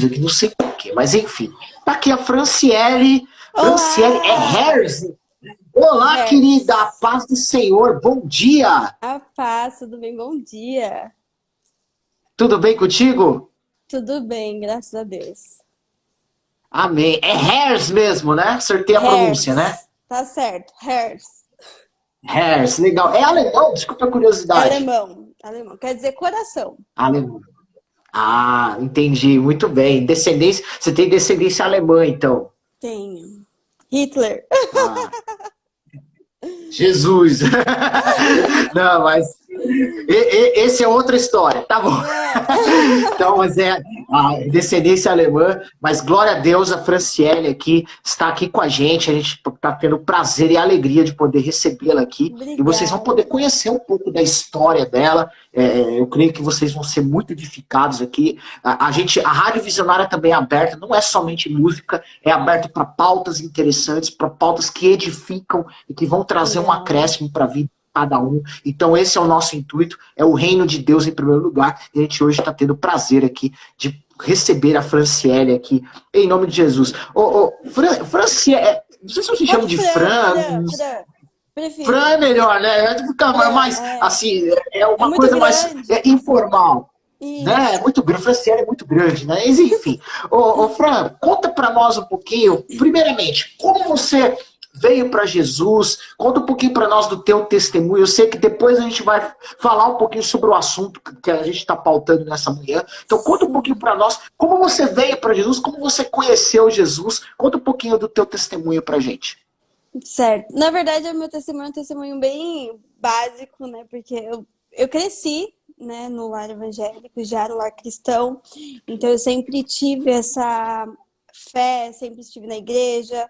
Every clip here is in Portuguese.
aqui, não sei porquê, mas enfim. Tá aqui a Franciele. Franciele é Olá, Harris. Olá, querida, a Hers. paz do Senhor, bom dia. A paz, tudo bem? Bom dia. Tudo bem contigo? Tudo bem, graças a Deus. Amém. É Harris mesmo, né? Acertei a pronúncia, né? Hers, tá certo, Hers. Harris, legal. É alemão? Desculpa a É curiosidade. alemão, alemão. Quer dizer coração. Alemão. Ah, entendi, muito bem. Descendência, você tem descendência alemã, então. Tenho. Hitler. Ah, Jesus. Não, mas esse é outra história, tá bom. É. Então, mas é a descendência alemã, mas glória a Deus, a Franciele aqui está aqui com a gente está tendo o prazer e a alegria de poder recebê-la aqui, e vocês vão poder Obrigada. conhecer um pouco da história dela. Eu creio que vocês vão ser muito edificados aqui. A Rádio Visionária também é aberta, não é somente música, é aberto para pautas interessantes, para pautas que edificam e que vão trazer um Legal. acréscimo para a vida cada um. Então esse é o nosso intuito, é o reino de Deus em primeiro lugar, e a gente hoje está tendo o prazer aqui de receber a Franciele aqui, em nome de Jesus. Franciele, não sei se você chama Pode de Fran, Fran, Fran, Fran. Fran é Prefiro. melhor, né? Fica Fran, mais, é. assim, é É uma muito coisa mais grande. informal. Né? É Isso. muito grande, Franciele é muito grande, né? Mas enfim. Fran, conta para nós um pouquinho, primeiramente, como você veio para Jesus, conta um pouquinho para nós do teu testemunho. Eu sei que depois a gente vai falar um pouquinho sobre o assunto que a gente está pautando nessa manhã. Então conta um pouquinho Sim. para nós como você veio para Jesus, como você conheceu Jesus. Conta um pouquinho do teu testemunho para gente. Certo. Na verdade, o meu testemunho é um testemunho bem básico, né? Porque eu cresci, né, no lar evangélico, já no lar cristão. Então, eu sempre tive essa fé, sempre estive na igreja.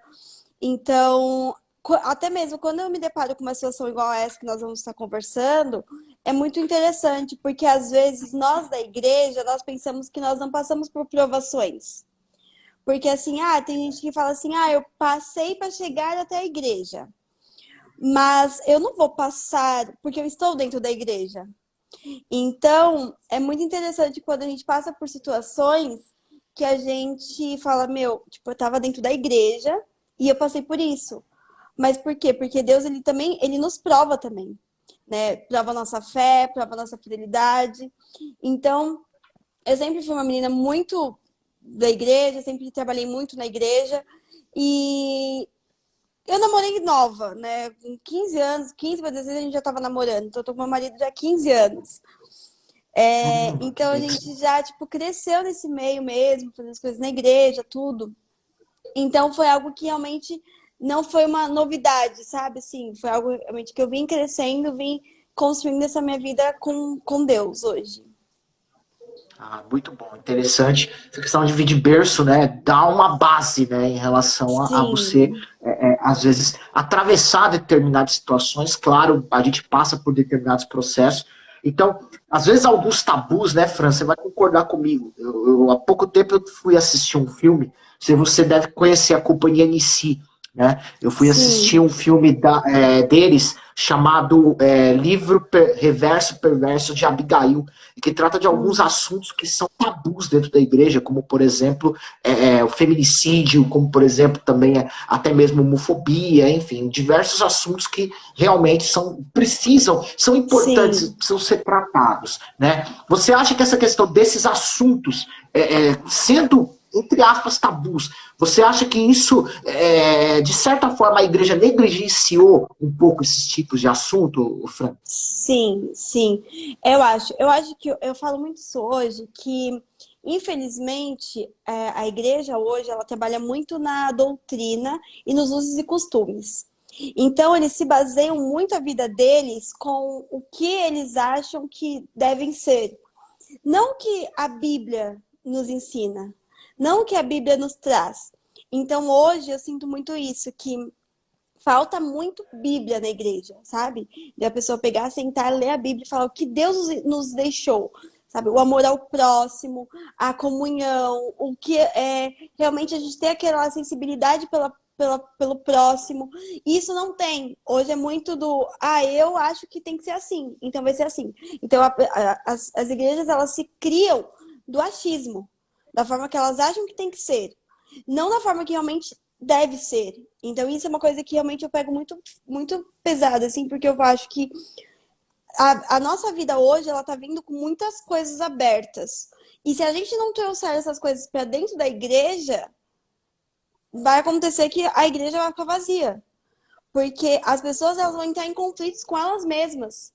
Então, até mesmo quando eu me deparo com uma situação igual a essa que nós vamos estar conversando, é muito interessante, porque às vezes nós da igreja, nós pensamos que nós não passamos por provações. Porque assim, tem gente que fala assim, eu passei para chegar até a igreja, mas eu não vou passar porque eu estou dentro da igreja. Então, é muito interessante quando a gente passa por situações que a gente fala, meu, tipo, eu estava dentro da igreja e eu passei por isso. Mas por quê? Porque Deus, ele também, ele nos prova também, né? Prova a nossa fé, prova a nossa fidelidade. Então, eu sempre fui uma menina muito da igreja, sempre trabalhei muito na igreja e eu namorei nova, né? Com 15 anos, 15 para 16 a gente já estava namorando, então eu tô com meu marido já há 15 anos. Que Então a bem. gente já, tipo, cresceu nesse meio mesmo, fazendo as coisas na igreja, tudo. Então foi algo que realmente não foi uma novidade, sabe? Assim, foi algo realmente que eu vim crescendo, vim construindo essa minha vida com Deus hoje. Ah, muito bom, interessante. Essa questão de vir de berço, né, dá uma base, né, em relação a você, Sim, às vezes, atravessar determinadas situações. Claro, a gente passa por determinados processos. Então, às vezes, alguns tabus, né, Fran, você vai concordar comigo. Há pouco tempo eu fui assistir um filme, você deve conhecer a companhia Nissi, né? Eu fui assistir sim, um filme deles chamado Livro Reverso Perverso de Abigail, que trata de alguns hum, assuntos que são tabus dentro da igreja, como, por exemplo, o feminicídio, como, por exemplo, também até mesmo homofobia, enfim, diversos assuntos que realmente são importantes, sim. precisam ser tratados, né? Você acha que essa questão desses assuntos, sendo entre aspas, tabus. Você acha que isso, de certa forma, a igreja negligenciou um pouco esses tipos de assunto, Fran? Sim, sim. Eu acho que eu falo muito isso hoje, que infelizmente a igreja hoje ela trabalha muito na doutrina e nos usos e costumes. Então eles se baseiam muito a vida deles com o que eles acham que devem ser. Não que a Bíblia nos ensina, não que a Bíblia nos traz. Então hoje eu sinto muito isso, que falta muito Bíblia na igreja, sabe? De a pessoa pegar, sentar, ler a Bíblia e falar o que Deus nos deixou, sabe? O amor ao próximo, a comunhão, o que é realmente a gente ter aquela sensibilidade pelo próximo. Isso não tem. Hoje é muito eu acho que tem que ser assim, então vai ser assim. Então as igrejas elas se criam do achismo. da forma que elas acham que tem que ser, não da forma que realmente deve ser. Então isso é uma coisa que realmente eu pego muito, muito pesada, assim, porque eu acho que a nossa vida hoje, ela tá vindo com muitas coisas abertas. E se a gente não trouxer essas coisas para dentro da igreja, vai acontecer que a igreja vai ficar vazia. Porque as pessoas elas vão entrar em conflitos com elas mesmas.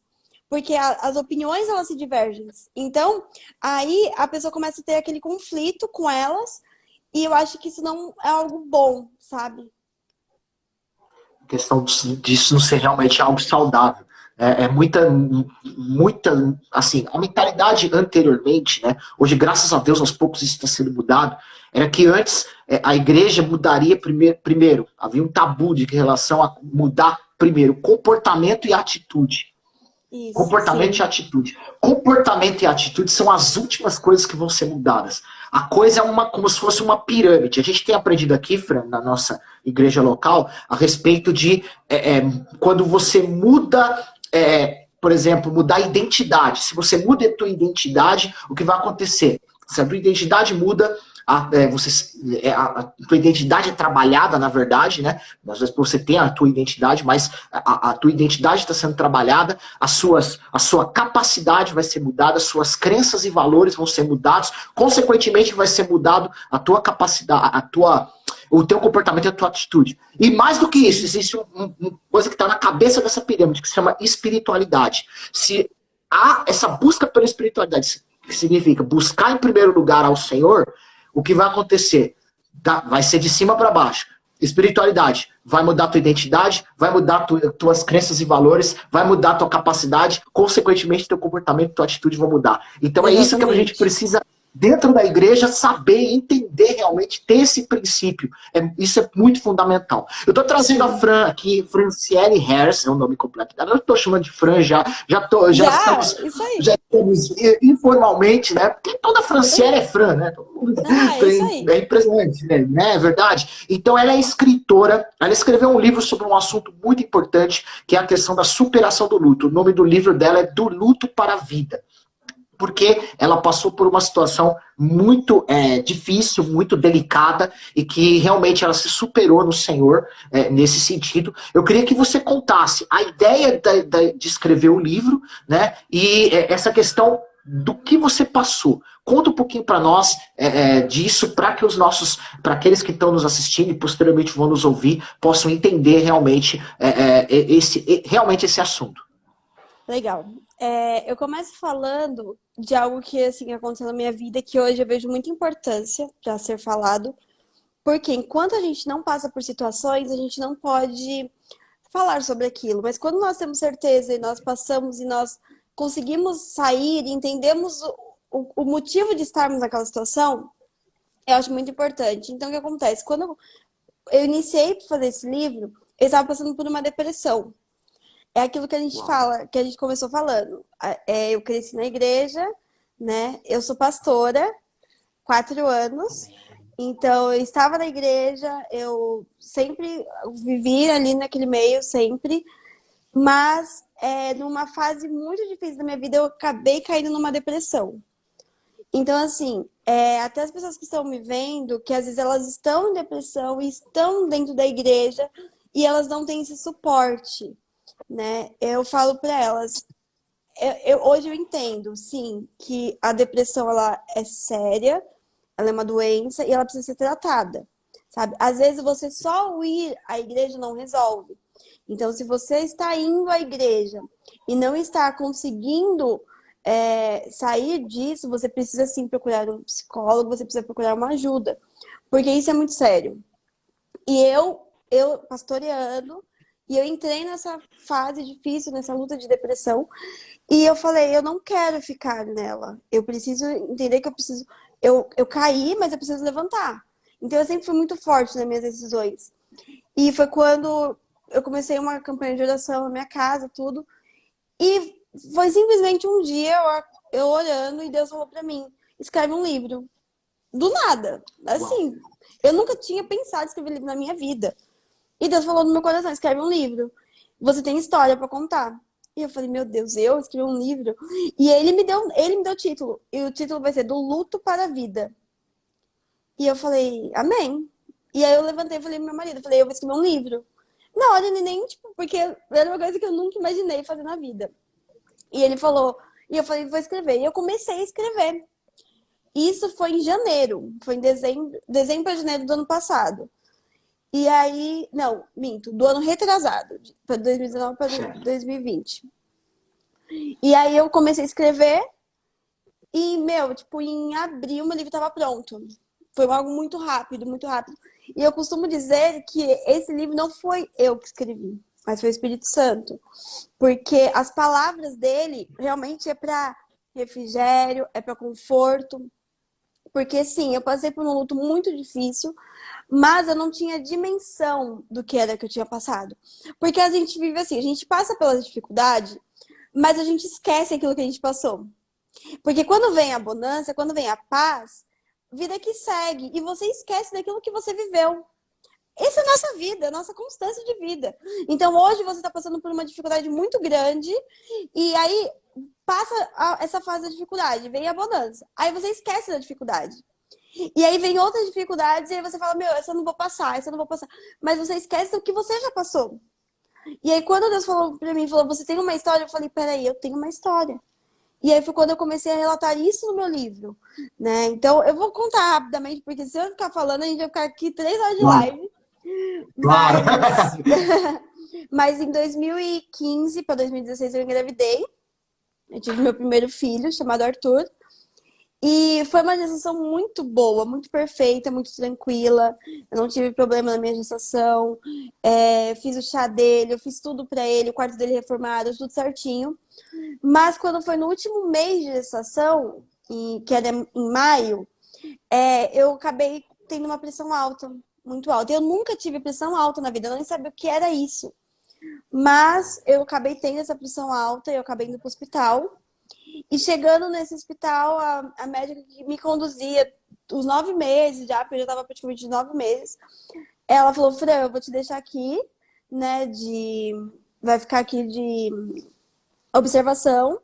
Porque as opiniões elas se divergem. Então, aí a pessoa começa a ter aquele conflito com elas, e eu acho que isso não é algo bom, sabe? A questão disso não ser realmente algo saudável. Muita, assim, a mentalidade anteriormente, né? Hoje, graças a Deus, aos poucos isso está sendo mudado. Era que antes a igreja mudaria primeiro, havia um tabu de relação a mudar primeiro comportamento e atitude. Isso, Comportamento e sim. atitude. Comportamento e atitude são as últimas coisas que vão ser mudadas. A coisa é como se fosse uma pirâmide. A gente tem aprendido aqui, Fran, na nossa igreja local, a respeito de quando você muda, por exemplo, mudar a identidade. Se você muda a tua identidade, o que vai acontecer? Se a tua identidade muda, a tua identidade é trabalhada, na verdade, né? Às vezes você tem a tua identidade, mas a tua identidade está sendo trabalhada, a sua capacidade vai ser mudada, as suas crenças e valores vão ser mudados, consequentemente vai ser mudado a tua capacidade, o teu comportamento e a tua atitude. E mais do que isso, existe uma coisa que está na cabeça dessa pirâmide, que se chama espiritualidade. Se há essa busca pela espiritualidade, que significa buscar em primeiro lugar ao Senhor, o que vai acontecer? Vai ser de cima para baixo. Espiritualidade vai mudar a tua identidade, vai mudar tuas crenças e valores, vai mudar a tua capacidade, consequentemente teu comportamento, tua atitude vão mudar. Então é isso que a gente Exatamente. precisa, dentro da igreja, saber, entender realmente, ter esse princípio. Isso é muito fundamental. Eu estou trazendo a Sim. Fran aqui, Franciele Harris, é o nome completo dela. Eu estou chamando de Fran já Isso aí. estamos informalmente, né? Porque toda Franciele é Fran, né? Ah, é isso aí. É impressionante, né? É verdade. Então ela é escritora, ela escreveu um livro sobre um assunto muito importante, que é a questão da superação do luto. O nome do livro dela é Do Luto para a Vida. Porque ela passou por uma situação muito difícil, muito delicada, e que realmente ela se superou no Senhor nesse sentido. Eu queria que você contasse a ideia de escrever o livro, né? E essa questão do que você passou. Conta um pouquinho para nós disso, para que para aqueles que estão nos assistindo e posteriormente vão nos ouvir, possam entender realmente realmente esse assunto. Legal. Eu começo falando de algo que assim aconteceu na minha vida que hoje eu vejo muita importância para ser falado, porque enquanto a gente não passa por situações, a gente não pode falar sobre aquilo. Mas quando nós temos certeza e nós passamos e nós conseguimos sair e entendemos o motivo de estarmos naquela situação, eu acho muito importante. Então, o que acontece? Quando eu iniciei para fazer esse livro, eu estava passando por uma depressão. É aquilo que a gente fala, que a gente começou falando. Eu cresci na igreja, né? Eu sou pastora, 4 anos. Então, eu estava na igreja, eu sempre vivi ali naquele meio, sempre. Mas, numa fase muito difícil da minha vida, eu acabei caindo numa depressão. Então, assim, até as pessoas que estão me vendo, que às vezes elas estão em depressão e estão dentro da igreja e elas não têm esse suporte, né? Eu falo para elas, hoje eu entendo, sim, que a depressão ela é séria, ela é uma doença e ela precisa ser tratada, sabe? Às vezes você só ir à igreja não resolve. Então, se você está indo à igreja e não está conseguindo sair disso, você precisa sim procurar um psicólogo, você precisa procurar uma ajuda, porque isso é muito sério. E eu pastoreando, e eu entrei nessa fase difícil, nessa luta de depressão, e eu falei, eu não quero ficar nela. Eu preciso entender que eu preciso. Eu caí, mas eu preciso levantar. Então eu sempre fui muito forte nas minhas decisões. E foi quando eu comecei uma campanha de oração na minha casa, tudo. E foi simplesmente um dia eu orando e Deus falou pra mim: escreve um livro. Do nada. Assim, eu nunca tinha pensado em escrever livro na minha vida. E Deus falou no meu coração: escreve um livro. Você tem história pra contar. E eu falei, meu Deus, eu escrevi um livro. E ele me deu título. E o título vai ser Do Luto para a Vida. E eu falei, amém. E aí eu levantei e falei pro meu marido, eu falei, eu vou escrever um livro. Na hora ele nem, tipo, porque era uma coisa que eu nunca imaginei fazer na vida. E ele falou, e eu falei, vou escrever. E eu comecei a escrever. Isso foi em janeiro, foi em dezembro para janeiro do ano passado. E aí, não, minto, do ano retrasado, para 2019 para Certo. 2020. E aí eu comecei a escrever e, meu, tipo, em abril meu livro estava pronto. Foi algo muito rápido, muito rápido. E eu costumo dizer que esse livro não foi eu que escrevi, mas foi o Espírito Santo. Porque as palavras dele realmente é para refrigério, é para conforto. Porque sim, eu passei por um luto muito difícil, mas eu não tinha dimensão do que era que eu tinha passado. Porque a gente vive assim, a gente passa pela dificuldade, mas a gente esquece aquilo que a gente passou. Porque quando vem a bonança, quando vem a paz, vida que segue. E você esquece daquilo que você viveu. Essa é a nossa vida, a nossa constância de vida. Então hoje você está passando por uma dificuldade muito grande, e aí passa essa fase da dificuldade, vem a bonança. Aí você esquece da dificuldade. E aí vem outras dificuldades, e aí você fala, meu, essa eu não vou passar, essa eu não vou passar. Mas você esquece do que você já passou. E aí quando Deus falou pra mim, falou, você tem uma história? Eu falei, peraí, eu tenho uma história. E aí foi quando eu comecei a relatar isso no meu livro, né? Então, eu vou contar rapidamente, porque se eu ficar falando, a gente vai ficar aqui 3 horas de Claro, live. claro. Mas, mas em 2015 para 2016 eu engravidei. Eu tive meu primeiro filho, chamado Arthur. E foi uma gestação muito boa, muito perfeita, muito tranquila. Eu não tive problema na minha gestação. Fiz o chá dele, eu fiz tudo para ele, o quarto dele reformado, tudo certinho. Mas quando foi no último mês de gestação, que era em maio, eu acabei tendo uma pressão alta, muito alta. Eu nunca tive pressão alta na vida, eu nem sabia o que era isso. Mas eu acabei tendo essa pressão alta, eu acabei indo para o hospital. E chegando nesse hospital, a médica que me conduzia os 9 meses já, porque eu já estava praticamente 9 meses, ela falou, Fran, eu vou te deixar aqui, né, vai ficar aqui de observação.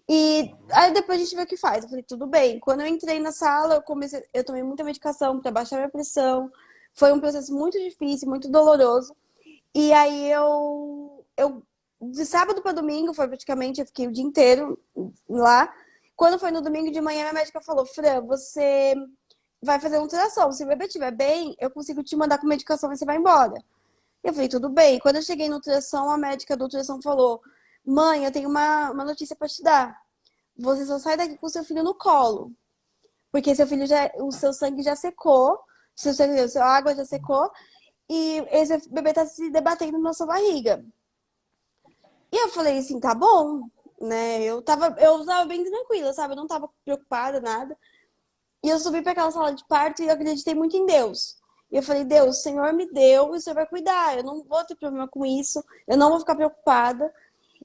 E aí depois a gente vê o que faz. Eu falei, tudo bem. Quando eu entrei na sala, eu tomei muita medicação para baixar minha pressão. Foi um processo muito difícil, muito doloroso. E aí eu de sábado para domingo, foi praticamente, eu fiquei o dia inteiro lá. Quando foi no domingo de manhã, a médica falou, Fran, você vai fazer um ultrassom. Se o bebê estiver bem, eu consigo te mandar com medicação e você vai embora. Eu falei, tudo bem. Quando eu cheguei no ultrassom, a médica do ultrassom falou, mãe, eu tenho uma notícia para te dar. Você só sai daqui com seu filho no colo. Porque o seu sangue já secou, sua água já secou, e esse bebê tá se debatendo na sua barriga. E eu falei assim, tá bom, né? Eu tava bem tranquila, sabe? Eu não tava preocupada, nada. E eu subi para aquela sala de parto e eu acreditei muito em Deus. E eu falei, Deus, o Senhor me deu e o Senhor vai cuidar. Eu não vou ter problema com isso, eu não vou ficar preocupada.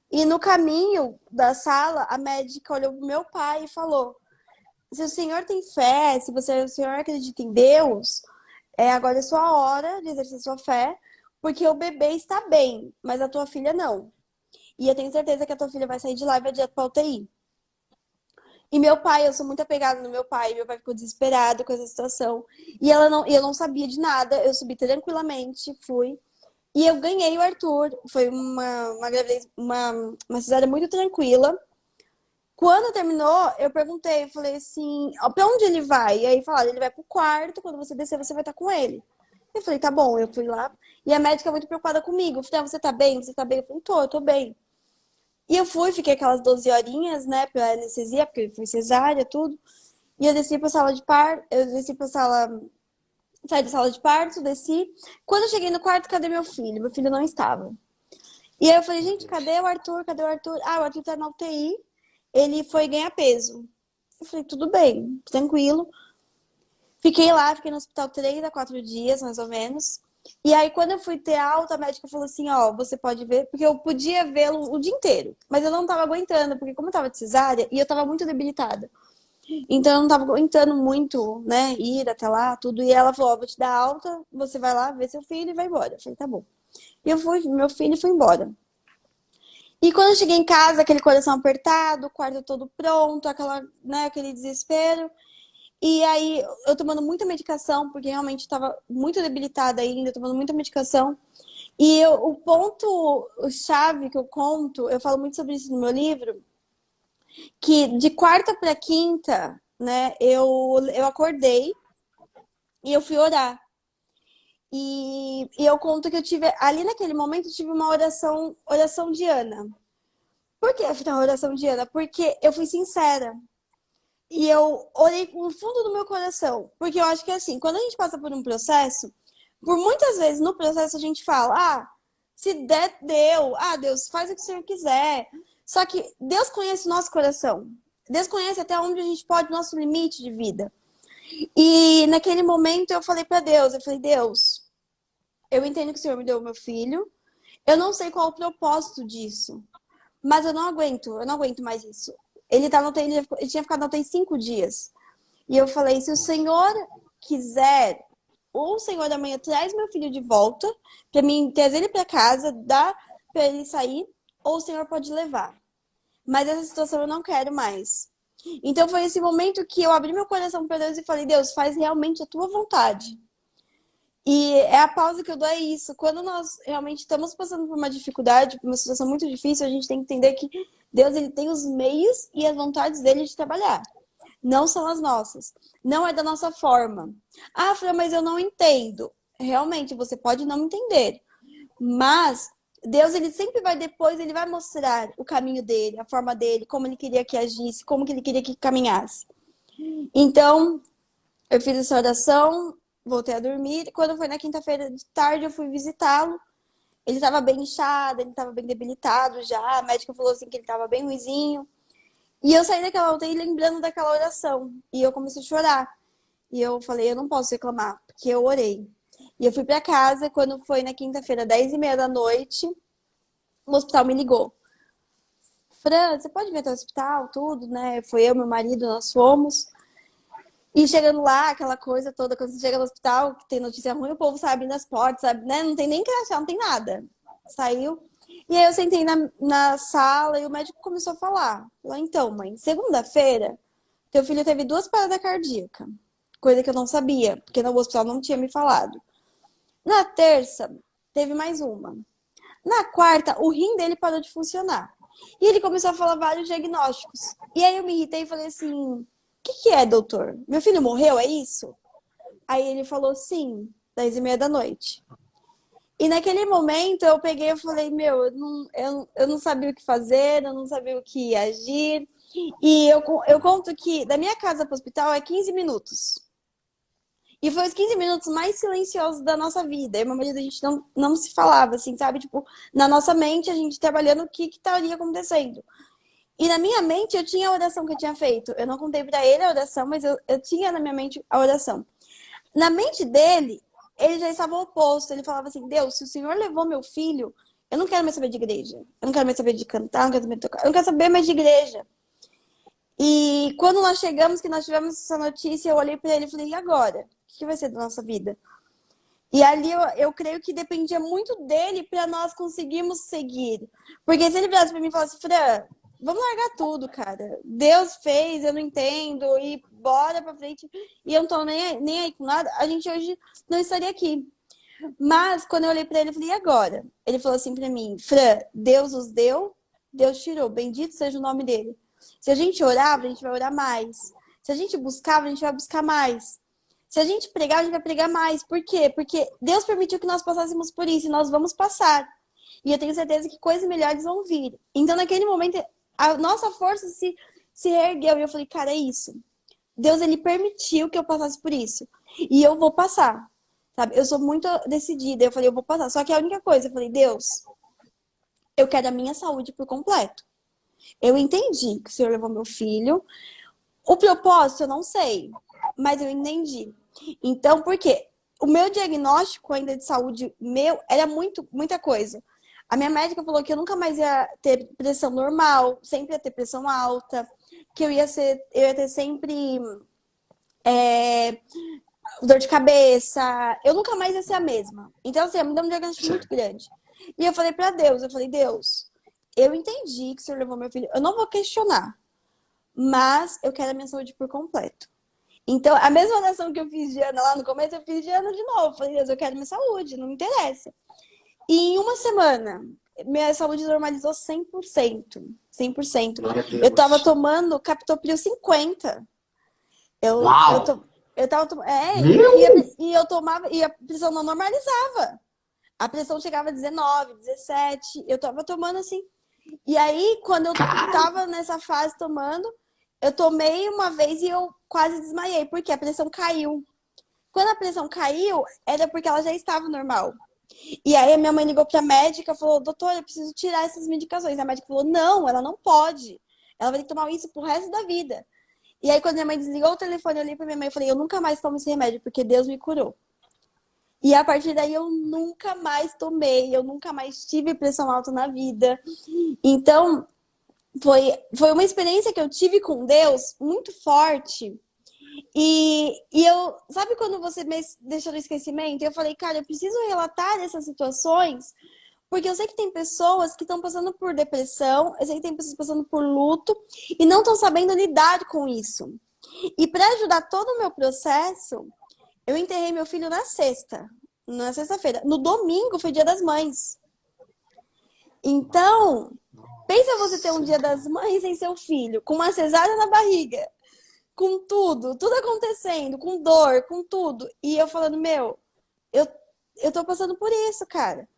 E no caminho da sala, a médica olhou pro meu pai e falou: se o senhor tem fé, se o senhor acredita em Deus, agora é sua hora de exercer sua fé, porque o bebê está bem, mas a tua filha não. E eu tenho certeza que a tua filha vai sair de lá e vai direto pra UTI. E meu pai, eu sou muito apegada no meu pai ficou desesperado com essa situação. E eu não sabia de nada, eu subi tranquilamente, fui. E eu ganhei o Arthur. Foi uma gravidez, uma cesárea muito tranquila. Quando terminou, eu perguntei, eu falei assim, ó, pra onde ele vai? E aí falaram, ele vai pro quarto, quando você descer, você vai estar com ele. Eu falei, tá bom, eu fui lá. E a médica muito preocupada comigo. Eu falei, ah, você tá bem? Você tá bem? Eu falei, eu tô bem. E eu fui, fiquei aquelas 12 horinhas, né, pela anestesia, porque foi cesárea, tudo. E eu desci pra sala de parto, eu desci pra sala, saí da sala de parto, desci. Quando eu cheguei no quarto, cadê meu filho? Meu filho não estava. E aí eu falei, Meu gente, Deus. cadê o Arthur? Cadê o Arthur? Ah, o Arthur tá na UTI, ele foi ganhar peso. Eu falei, tudo bem, tranquilo. Fiquei lá, fiquei no hospital 3 a 4 dias, mais ou menos. E aí, quando eu fui ter alta, a médica falou assim, ó, você pode ver, porque eu podia vê-lo o dia inteiro, mas eu não tava aguentando, porque como eu tava de cesárea, e eu tava muito debilitada. Então, eu não tava aguentando muito, né, ir até lá, tudo. E ela falou, ó, vou te dar alta, você vai lá ver seu filho e vai embora. Eu falei, tá bom. E eu fui, meu filho foi embora. E quando eu cheguei em casa, aquele coração apertado, o quarto todo pronto, aquele desespero. E aí, eu tomando muita medicação, porque realmente estava muito debilitada ainda, tomando muita medicação. O ponto-chave que eu conto, eu falo muito sobre isso no meu livro, que de quarta para quinta, né, eu acordei e eu fui orar. E eu conto que eu tive, ali naquele momento, eu tive uma oração de Ana. Por que afinal oração de Ana? Porque eu fui sincera. E eu orei com o fundo do meu coração. Porque eu acho que assim, quando a gente passa por um processo, por muitas vezes no processo a gente fala, se der, deu. Deus, faz o que o Senhor quiser. Só que Deus conhece o nosso coração. Deus conhece até onde a gente pode, o nosso limite de vida. E naquele momento eu falei para Deus, Deus, eu entendo que o Senhor me deu o meu filho. Eu não sei qual o propósito disso. Mas eu não aguento mais isso. Ele tinha ficado na UTI 5 dias. E eu falei, se o Senhor quiser, ou o Senhor amanhã traz meu filho de volta, para mim trazer ele para casa, dá para ele sair, ou o Senhor pode levar. Mas essa situação eu não quero mais. Então foi esse momento que eu abri meu coração para Deus e falei, Deus, faz realmente a tua vontade. E é a pausa que eu dou, é isso. Quando nós realmente estamos passando por uma dificuldade, por uma situação muito difícil, a gente tem que entender que Deus ele tem os meios e as vontades dele de trabalhar. Não são as nossas. Não é da nossa forma. Fran, mas eu não entendo. Realmente, você pode não entender. Mas Deus, ele sempre vai depois, ele vai mostrar o caminho dele, a forma dele, como ele queria que agisse, como que ele queria que caminhasse. Então, eu fiz essa oração, voltei a dormir. Quando foi na quinta-feira de tarde, eu fui visitá-lo. Ele estava bem inchado, ele estava bem debilitado já. A médica falou assim que ele estava bem ruizinho. E eu saí daquela UTI lembrando daquela oração. E eu comecei a chorar. E eu falei, eu não posso reclamar, porque eu orei. E eu fui para casa, quando foi na quinta-feira, 10h30 da noite, o hospital me ligou. Fran, você pode vir até o hospital, tudo, né? Foi eu, meu marido, nós fomos. E chegando lá, aquela coisa toda, quando você chega no hospital, que tem notícia ruim, o povo sai abrindo as portas, sabe? Né? Não tem nem crachá, não tem nada. Saiu. E aí eu sentei na sala e o médico começou a falar. Falou, então, mãe, segunda-feira, teu filho teve 2 paradas cardíacas. Coisa que eu não sabia, porque no hospital não tinha me falado. Na terça, teve mais uma. Na quarta, o rim dele parou de funcionar. E ele começou a falar vários diagnósticos. E aí eu me irritei e falei assim, o que é, doutor? Meu filho morreu, é isso? Aí ele falou, sim, 10h30 da noite. E naquele momento eu peguei e falei, eu não sabia o que fazer, eu não sabia o que agir. E eu conto que da minha casa para o hospital é 15 minutos. E foi os 15 minutos mais silenciosos da nossa vida. Eu e meu marido, a gente não se falava, assim, sabe? Tipo, na nossa mente, a gente trabalhando o que estaria acontecendo. E na minha mente, eu tinha a oração que eu tinha feito. Eu não contei pra ele a oração, mas eu tinha na minha mente a oração. Na mente dele, ele já estava oposto. Ele falava assim, Deus, se o Senhor levou meu filho, eu não quero mais saber de igreja. Eu não quero mais saber de cantar, não quero saber de tocar. Eu não quero saber mais de igreja. E quando nós chegamos, que nós tivemos essa notícia, eu olhei para ele e falei, e agora? O que vai ser da nossa vida? E ali eu creio que dependia muito dele para nós conseguirmos seguir. Porque se ele virasse para mim e falasse, Fran, vamos largar tudo, cara. Deus fez, eu não entendo, e bora pra frente. E eu não tô nem aí com nada, a gente hoje não estaria aqui. Mas quando eu olhei para ele, eu falei, e agora? Ele falou assim para mim, Fran, Deus os deu, Deus tirou, bendito seja o nome dele. Se a gente orava, a gente vai orar mais. Se a gente buscava, a gente vai buscar mais. Se a gente pregar, a gente vai pregar mais. Por quê? Porque Deus permitiu que nós passássemos por isso e nós vamos passar. E eu tenho certeza que coisas melhores vão vir. Então, naquele momento, a nossa força se reergueu. E eu falei, cara, é isso. Deus, ele permitiu que eu passasse por isso. E eu vou passar. Sabe? Eu sou muito decidida. Eu falei, eu vou passar. Só que a única coisa, eu falei, Deus, eu quero a minha saúde por completo. Eu entendi que o Senhor levou meu filho. O propósito, eu não sei. Mas eu entendi. Então, por quê? O meu diagnóstico ainda de saúde era muita coisa. A minha médica falou que eu nunca mais ia ter pressão normal, sempre ia ter pressão alta, que eu ia ter sempre dor de cabeça, eu nunca mais ia ser a mesma. Então, assim, me deu um diagnóstico muito grande. E eu falei pra Deus, Deus, eu entendi que o Senhor levou meu filho, eu não vou questionar, mas eu quero a minha saúde por completo. Então, a mesma oração que eu fiz de Ana lá no começo, eu fiz de Ana de novo. Falei, Deus, eu quero minha saúde, não me interessa. E em uma semana, minha saúde normalizou 100%. 100%. Glória a Eu tava Deus. tomando Captopril 50. Eu, Uau! to, eu tava tomando. Meu! E eu tomava, e a pressão não normalizava. A pressão chegava a 19, 17. Eu tava tomando assim. E aí, quando eu Cara, tava nessa fase tomando, eu tomei uma vez e eu quase desmaiei, porque a pressão caiu. Quando a pressão caiu, era porque ela já estava normal. E aí a minha mãe ligou pra médica e falou, doutora, eu preciso tirar essas medicações. A médica falou, não, ela não pode. Ela vai ter que tomar isso pro resto da vida. E aí quando minha mãe desligou o telefone, eu olhei pra minha mãe e falei, eu nunca mais tomo esse remédio, porque Deus me curou. E a partir daí eu nunca mais tomei, eu nunca mais tive pressão alta na vida. Então, foi uma experiência que eu tive com Deus muito forte. E eu, sabe quando você me deixou no esquecimento? Eu falei, cara, eu preciso relatar essas situações, porque eu sei que tem pessoas que estão passando por depressão, eu sei que tem pessoas passando por luto e não estão sabendo lidar com isso. E para ajudar todo o meu processo, eu enterrei meu filho na sexta-feira. No domingo foi Dia das Mães. Então, pensa você ter um Dia das Mães sem seu filho, com uma cesárea na barriga, com tudo acontecendo, com dor, com tudo. E eu falando, eu tô passando por isso, cara.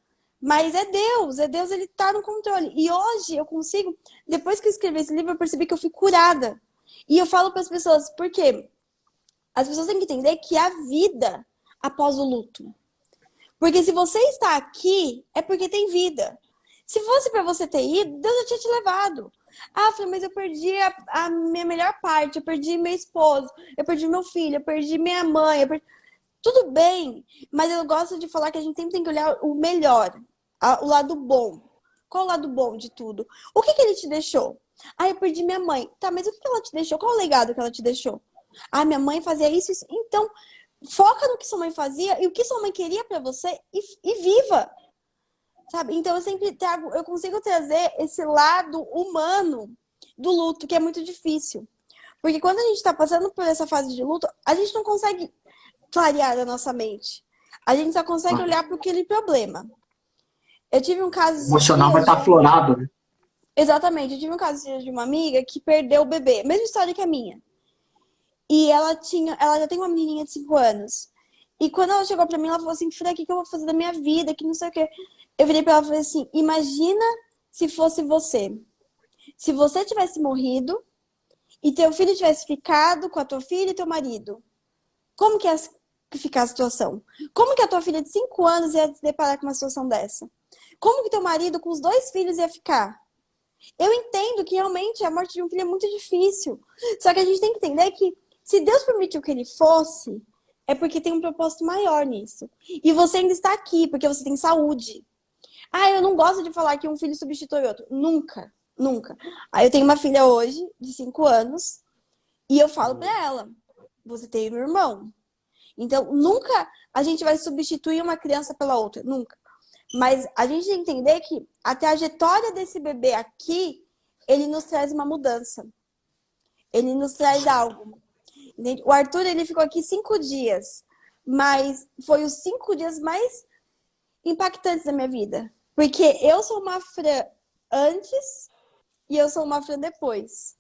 Mas é Deus, ele tá no controle. E hoje eu consigo, depois que eu escrevi esse livro, eu percebi que eu fui curada. E eu falo para as pessoas, porque as pessoas têm que entender que há vida após o luto. Porque se você está aqui, é porque tem vida. Se fosse para você ter ido, Deus já tinha te levado. Ah, falei, mas eu perdi a minha melhor parte, eu perdi meu esposo, eu perdi meu filho, eu perdi minha mãe. Tudo bem, mas eu gosto de falar que a gente sempre tem que olhar o melhor, o lado bom. Qual o lado bom de tudo? O que ele te deixou? Ah, eu perdi minha mãe. Tá, mas o que ela te deixou? Qual o legado que ela te deixou? Ah, minha mãe fazia isso, isso. Então, foca no que sua mãe fazia e o que sua mãe queria pra você e viva. Sabe? Então, eu consigo trazer esse lado humano do luto, que é muito difícil. Porque quando a gente está passando por essa fase de luto, a gente não consegue clarear a nossa mente. A gente só consegue olhar para aquele problema. Eu tive um caso o esses emocional vai dias estar aflorado, né? Exatamente, eu tive um caso esses dias de uma amiga que perdeu o bebê. Mesma história que a minha. E ela já tem uma menininha de 5 anos. E quando ela chegou pra mim, ela falou assim, filha, o que eu vou fazer da minha vida? Que não sei o quê. Eu virei pra ela e falei assim, imagina se fosse você. Se você tivesse morrido e teu filho tivesse ficado com a tua filha e teu marido. Como que ia ficar a situação? Como que a tua filha de 5 anos ia se deparar com uma situação dessa? Como que teu marido com os 2 filhos ia ficar? Eu entendo que realmente a morte de um filho é muito difícil. Só que a gente tem que entender que se Deus permitiu que ele fosse, é porque tem um propósito maior nisso. E você ainda está aqui, porque você tem saúde. Ah, eu não gosto de falar que um filho substitui outro. Nunca, nunca. Aí eu tenho uma filha hoje, de 5 anos, e eu falo pra ela, você tem um irmão. Então, nunca a gente vai substituir uma criança pela outra, nunca. Mas a gente tem que entender que a trajetória desse bebê aqui, ele nos traz uma mudança. Ele nos traz algo. Entende? O Arthur, ele ficou aqui 5 dias. Mas foi os 5 dias mais impactantes da minha vida. Porque eu sou uma Fran antes e eu sou uma Fran depois.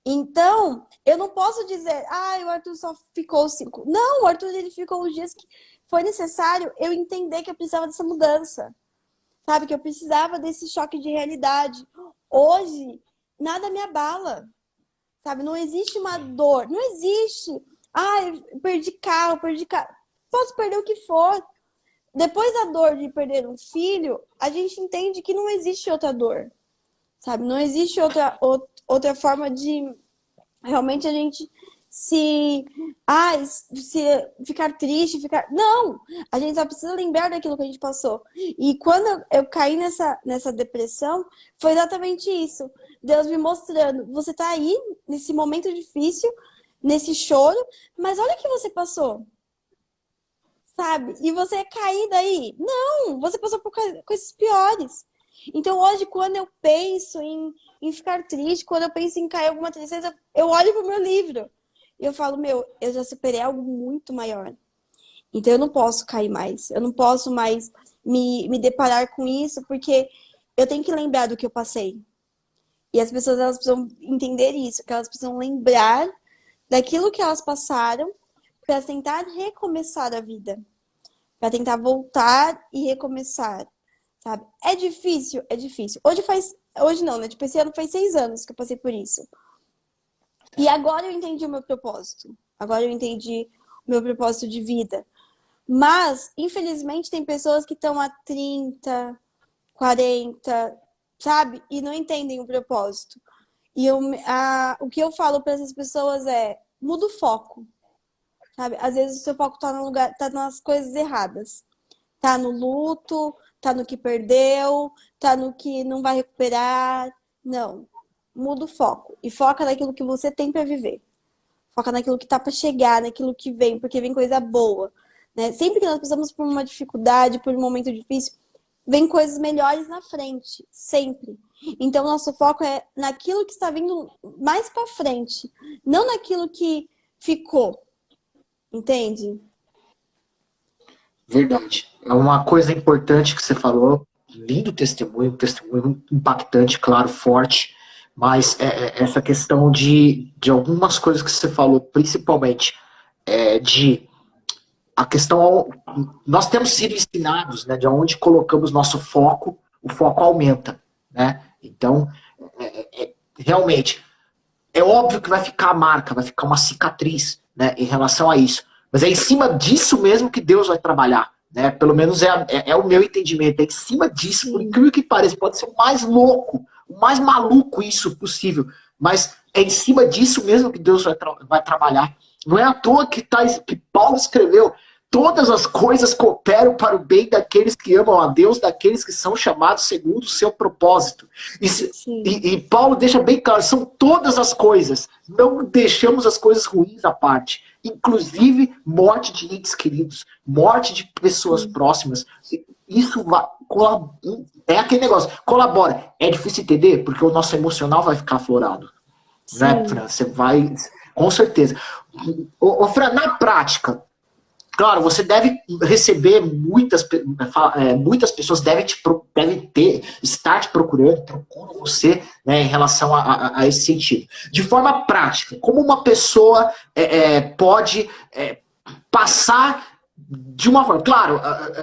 Então, eu não posso dizer, o Arthur só ficou 5. Não, o Arthur, ele ficou os dias que foi necessário eu entender que eu precisava dessa mudança. Sabe? Que eu precisava desse choque de realidade. Hoje, nada me abala. Sabe? Não existe uma dor. Não existe. Eu perdi carro, perdi carro. Posso perder o que for. Depois da dor de perder um filho, a gente entende que não existe outra dor. Sabe? Não existe outra forma de realmente a gente se ficar triste, Não! A gente só precisa lembrar daquilo que a gente passou. E quando eu caí nessa depressão, foi exatamente isso. Deus me mostrando, você tá aí, nesse momento difícil, nesse choro, mas olha o que você passou. Sabe? E você é caída aí? Não! Você passou por coisas piores. Então hoje, quando eu penso em ficar triste, quando eu penso em cair alguma tristeza, eu olho pro meu livro. e eu falo, meu, eu já superei algo muito maior. Então eu não posso cair mais. Eu não posso mais me deparar com isso, porque eu tenho que lembrar do que eu passei. E as pessoas, elas precisam entender isso, que elas precisam lembrar daquilo que elas passaram para tentar recomeçar a vida. Para tentar voltar e recomeçar, sabe? É difícil, é difícil. Hoje não, né? Tipo, esse ano faz 6 anos que eu passei por isso. E agora eu entendi o meu propósito. Agora eu entendi o meu propósito de vida. Mas, infelizmente, tem pessoas que estão há 30, 40, sabe? E não entendem o propósito. E o que eu falo para essas pessoas é, muda o foco, sabe? Às vezes o seu foco tá no lugar, tá nas coisas erradas. Tá no luto, tá no que perdeu, tá no que não vai recuperar. Não. Muda o foco e foca naquilo que você tem para viver. Foca naquilo que tá para chegar, naquilo que vem, porque vem coisa boa, né? Sempre que nós passamos por uma dificuldade, por um momento difícil, vem coisas melhores na frente, sempre. Então, nosso foco é naquilo que está vindo mais para frente, não naquilo que ficou, entende? Verdade. É uma coisa importante que você falou, lindo testemunho, um testemunho impactante, claro, forte, mas essa questão de algumas coisas que você falou, principalmente, de a questão, nós temos sido ensinados, né, de onde colocamos nosso foco, o foco aumenta, né? Então, realmente, é óbvio que vai ficar a marca, vai ficar uma cicatriz, né, em relação a isso. Mas é em cima disso mesmo que Deus vai trabalhar, né? Pelo menos é o meu entendimento. É em cima disso, por Sim. incrível que pareça, pode ser o mais louco, o mais maluco isso possível, mas é em cima disso mesmo que Deus vai trabalhar. Não é à toa que Paulo escreveu: todas as coisas cooperam para o bem daqueles que amam a Deus, daqueles que são chamados segundo o seu propósito. E, Sim. e Paulo deixa bem claro, são todas as coisas. Não deixamos as coisas ruins à parte. Inclusive morte de entes queridos, morte de pessoas Sim. próximas. Isso é aquele negócio, colabora. É difícil entender, porque o nosso emocional vai ficar aflorado. Né, Sim. Fran? Você vai, com certeza. Fran, na prática, claro, você deve receber muitas pessoas devem estar te procurando, procuram você, né, em relação a esse sentido. De forma prática, como uma pessoa pode passar de uma forma. Claro,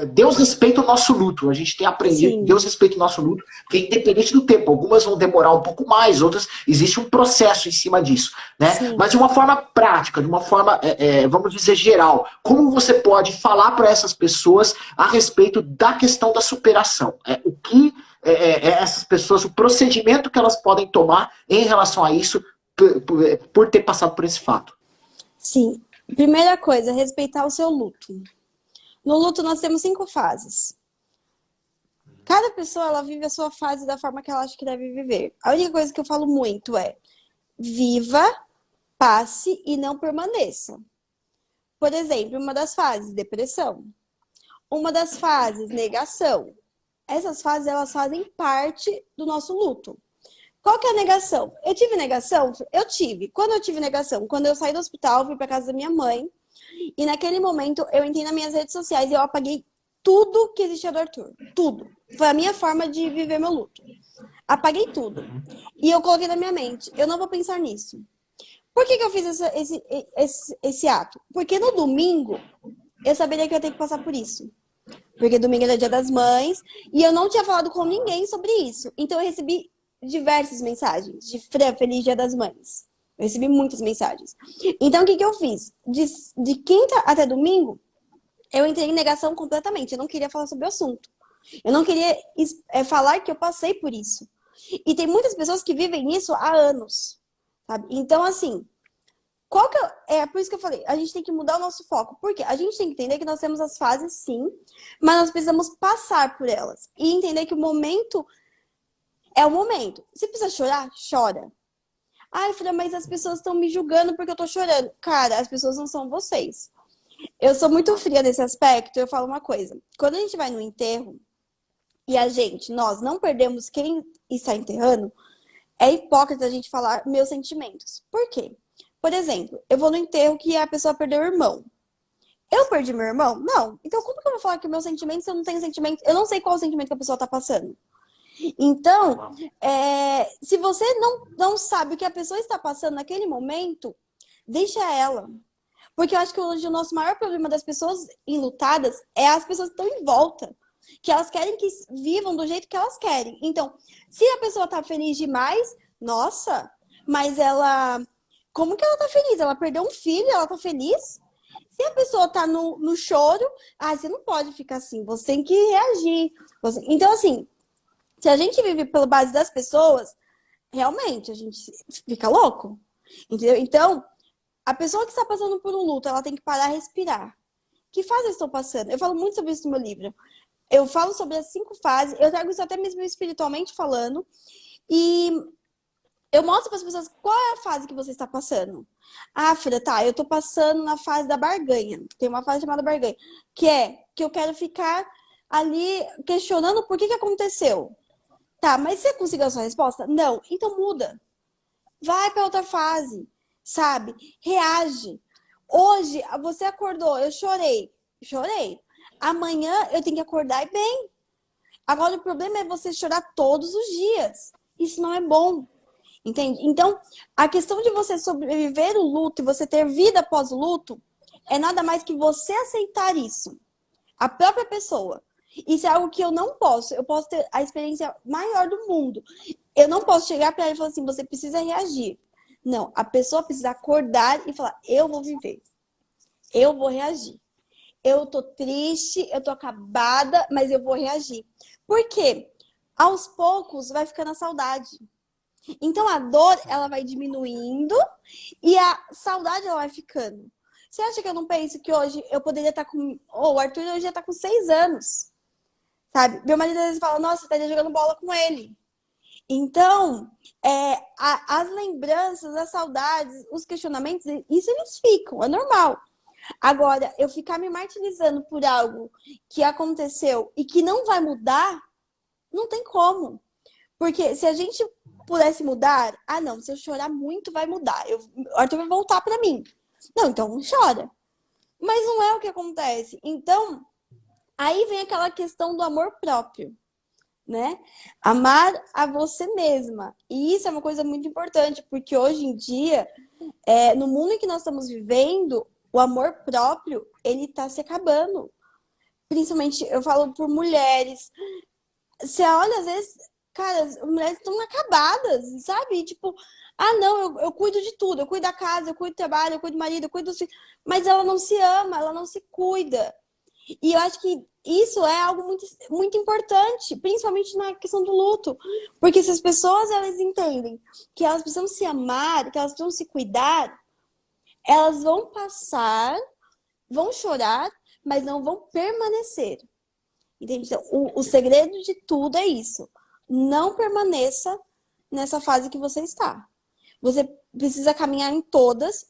Deus respeita o nosso luto. A gente tem aprendido que Deus Sim. respeita o nosso luto, porque independente do tempo, algumas vão demorar um pouco mais, outras existe um processo em cima disso, né? Sim. Mas de uma forma prática, de uma forma, vamos dizer, geral, como você pode falar para essas pessoas a respeito da questão da superação? O que essas pessoas, o procedimento que elas podem tomar em relação a isso por ter passado por esse fato? Sim. Primeira coisa, respeitar o seu luto. No luto nós temos 5 fases. Cada pessoa, ela vive a sua fase da forma que ela acha que deve viver. A única coisa que eu falo muito é: viva, passe e não permaneça. Por exemplo, uma das fases, depressão. Uma das fases, negação. Essas fases, elas fazem parte do nosso luto. Qual que é a negação? Eu tive negação? Eu tive. Quando eu tive negação? Quando eu saí do hospital, fui para casa da minha mãe. E naquele momento, eu entrei nas minhas redes sociais e eu apaguei tudo que existia do Arthur. Tudo. Foi a minha forma de viver meu luto. Apaguei tudo. E eu coloquei na minha mente: eu não vou pensar nisso. Por que eu fiz esse ato? Porque no domingo, eu saberia que eu ia ter que passar por isso. Porque domingo era dia das mães. E eu não tinha falado com ninguém sobre isso. Então eu recebi diversas mensagens de Fran, feliz dia das mães. Eu recebi muitas mensagens. Então o que eu fiz? De quinta até domingo, eu entrei em negação completamente. Eu não queria falar sobre o assunto. Eu não queria falar que eu passei por isso. E tem muitas pessoas que vivem isso há anos, sabe? Então, assim, qual que é por isso que eu falei, a gente tem que mudar o nosso foco. Por quê? A gente tem que entender que nós temos as fases, sim, mas nós precisamos passar por elas. E entender que o momento é o momento. Se precisa chorar, chora. Ai, Fran, mas as pessoas estão me julgando porque eu tô chorando. Cara, as pessoas não são vocês. Eu sou muito fria nesse aspecto, eu falo uma coisa. Quando a gente vai no enterro e nós não perdemos quem está enterrando, é hipócrita a gente falar meus sentimentos. Por quê? Por exemplo, eu vou no enterro que a pessoa perdeu o irmão. Eu perdi meu irmão? Não. Então, como que eu vou falar que o meu sentimento, se eu não tenho sentimento? Eu não sei qual o sentimento que a pessoa tá passando. Então, se você não sabe o que a pessoa está passando naquele momento, deixa ela. Porque eu acho que hoje o nosso maior problema das pessoas enlutadas é as pessoas que estão em volta. Que elas querem que vivam do jeito que elas querem. Então, se a pessoa tá feliz demais, nossa, mas ela. Como que ela tá feliz? Ela perdeu um filho, ela tá feliz? Se a pessoa tá no choro, você não pode ficar assim, você tem que reagir. Então, assim, se a gente vive pela base das pessoas, realmente a gente fica louco. Entendeu? Então, a pessoa que está passando por um luto, ela tem que parar e respirar. Que fase eu estou passando? Eu falo muito sobre isso no meu livro. Eu falo sobre as 5 fases, eu trago isso até mesmo espiritualmente falando, e eu mostro para as pessoas qual é a fase que você está passando. Frida, tá, eu tô passando na fase da barganha. Tem uma fase chamada barganha, que é que eu quero ficar ali questionando por que aconteceu. Tá, mas você conseguiu a sua resposta? Não. Então muda. Vai para outra fase, sabe? Reage. Hoje, você acordou, eu chorei. Chorei. Amanhã eu tenho que acordar e bem. Agora o problema é você chorar todos os dias. Isso não é bom. Entende? Então, a questão de você sobreviver o luto e você ter vida após o luto é nada mais que você aceitar isso. A própria pessoa. Isso é algo que eu não posso. Eu posso ter a experiência maior do mundo. Eu não posso chegar para ela e falar assim, você precisa reagir. Não, a pessoa precisa acordar e falar, eu vou viver. Eu vou reagir. Eu tô triste, eu tô acabada, mas eu vou reagir. Por quê? Aos poucos vai ficando a saudade. Então a dor, ela vai diminuindo e a saudade, ela vai ficando. Você acha que eu não penso que hoje eu poderia estar com... o Arthur hoje já tá com 6 anos, sabe? Meu marido às vezes fala, nossa, você estaria jogando bola com ele. Então, as lembranças, as saudades, os questionamentos, isso eles ficam, é normal. Agora, eu ficar me martirizando por algo que aconteceu e que não vai mudar, não tem como. Porque se a gente pudesse mudar, não, se eu chorar muito vai mudar. O Arthur vai voltar pra mim. Não, então não chora. Mas não é o que acontece. Então, aí vem aquela questão do amor próprio, né? Amar a você mesma. E isso é uma coisa muito importante, porque hoje em dia, no mundo em que nós estamos vivendo, o amor próprio, ele tá se acabando. Principalmente, eu falo por mulheres. Você olha, às vezes, cara, as mulheres estão acabadas, sabe? Tipo, não, eu cuido de tudo. Eu cuido da casa, eu cuido do trabalho, eu cuido do marido, eu cuido dos filhos. Mas ela não se ama, ela não se cuida. E eu acho que isso é algo muito, muito importante, principalmente na questão do luto. Porque se as pessoas, elas entendem que elas precisam se amar, que elas precisam se cuidar, elas vão passar, vão chorar, mas não vão permanecer. Entende? Então, o segredo de tudo é isso. Não permaneça nessa fase que você está. Você precisa caminhar em todas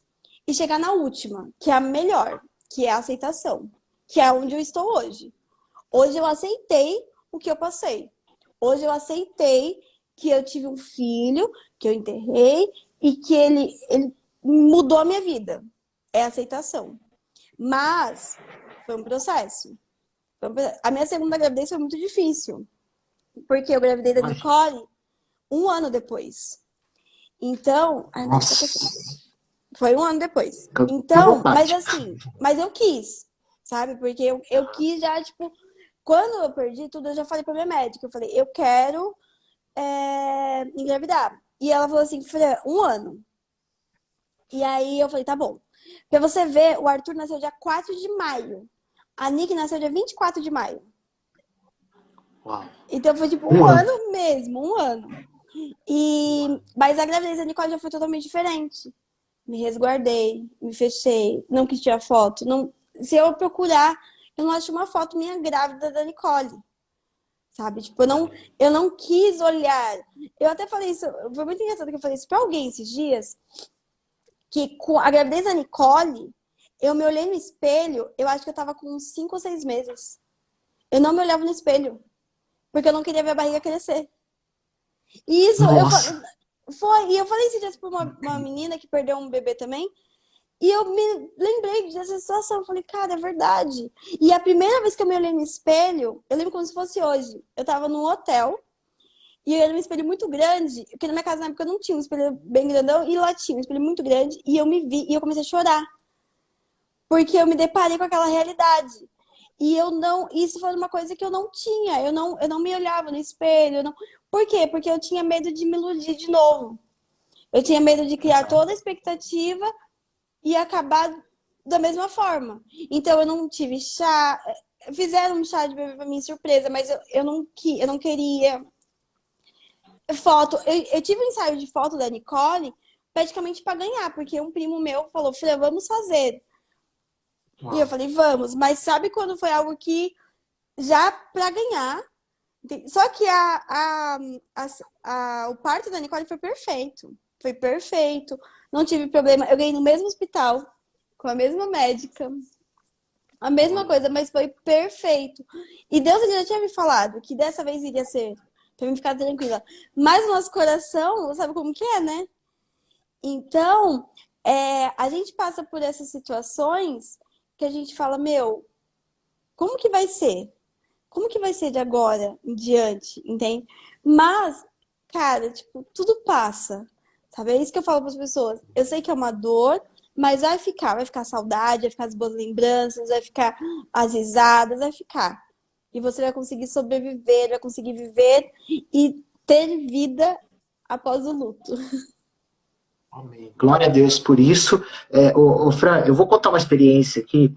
e chegar na última, que é a melhor, que é a aceitação, que é onde eu estou hoje. Hoje eu aceitei o que eu passei. Hoje eu aceitei que eu tive um filho, que eu enterrei e que ele mudou a minha vida. É aceitação. Mas foi um processo. A minha segunda gravidez foi muito difícil. Porque eu gravidei da Nicole 1 ano depois. Então, foi 1 ano depois. Então, mas assim, mas eu quis, sabe? Porque eu quis já, tipo, quando eu perdi tudo, eu já falei pra minha médica, eu falei, eu quero engravidar. E ela falou assim, Fran, 1 ano. E aí eu falei, tá bom. Pra você ver, o Arthur nasceu dia 4 de maio. A Nick nasceu dia 24 de maio. Uau. Então foi tipo 1 ano mesmo, 1 ano. Mas a gravidez da Nicole já foi totalmente diferente. Me resguardei, me fechei, não quis tirar foto. Não... Se eu procurar, eu não acho uma foto minha grávida da Nicole. Sabe? Tipo, eu não quis olhar. Eu até falei isso, foi muito engraçado que eu falei isso pra alguém esses dias, que com a gravidez da Nicole, eu me olhei no espelho, eu acho que eu tava com uns 5 ou 6 meses. Eu não me olhava no espelho, porque eu não queria ver a barriga crescer. E isso, Foi, e eu falei esses dias pra uma menina que perdeu um bebê também, e eu me lembrei dessa situação. Eu falei, cara, é verdade. E a primeira vez que eu me olhei no espelho, eu lembro como se fosse hoje. Eu tava num hotel, e eu era um espelho muito grande, porque na minha casa na época não tinha um espelho bem grandão, e lá tinha um espelho muito grande, e eu me vi, e eu comecei a chorar. Porque eu me deparei com aquela realidade. E eu não, isso foi uma coisa que eu não tinha, eu não me olhava no espelho, eu não... Por quê? Porque eu tinha medo de me iludir de novo. Eu tinha medo de criar toda a expectativa e acabar da mesma forma. Então eu não tive chá, fizeram um chá de bebê pra mim surpresa, mas eu não queria foto. Eu tive um ensaio de foto da Nicole praticamente para ganhar, porque um primo meu falou, Fran, vamos fazer. Uau. E eu falei, vamos, mas sabe quando foi algo que já para ganhar? Só que o parto da Nicole foi perfeito. Foi perfeito. Não tive problema. Eu ganhei no mesmo hospital, com a mesma médica, a mesma coisa, mas foi perfeito. E Deus já tinha me falado que dessa vez iria ser, pra mim ficar tranquila. Mas o nosso coração, sabe como que é, né? Então, a gente passa por essas situações que a gente fala, meu, como que vai ser? Como que vai ser de agora em diante, entende? Mas, cara, tipo, tudo passa, sabe? É isso que eu falo para as pessoas. Eu sei que é uma dor, mas vai ficar saudade, vai ficar as boas lembranças, vai ficar as risadas, vai ficar. E você vai conseguir sobreviver, vai conseguir viver e ter vida após o luto. Amém. Glória a Deus por isso. Fran, eu vou contar uma experiência aqui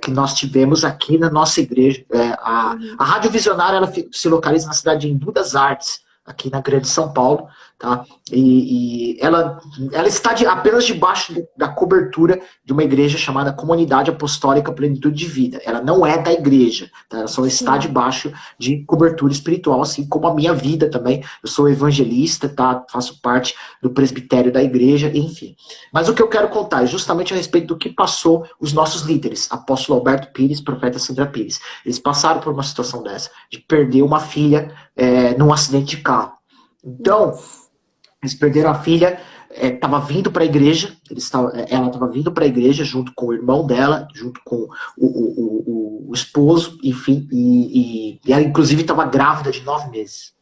que nós tivemos aqui na nossa igreja. A Rádio Visionária ela se localiza na cidade de Embu das Artes, aqui na Grande São Paulo, tá? E ela está apenas debaixo da cobertura de uma igreja chamada Comunidade Apostólica Plenitude de Vida. Ela não é da igreja, tá? Ela só está debaixo de cobertura espiritual, assim como a minha vida também. Eu sou evangelista, tá? Faço parte do presbitério da igreja, enfim. Mas o que eu quero contar é justamente a respeito do que passou os nossos líderes, apóstolo Alberto Pires, profeta Sandra Pires. Eles passaram por uma situação dessa, de perder uma filha num acidente de carro. Então, eles perderam a filha, estava vindo para a igreja, ela estava vindo para a igreja junto com o irmão dela, junto com o esposo, enfim, e ela inclusive estava grávida de 9 meses.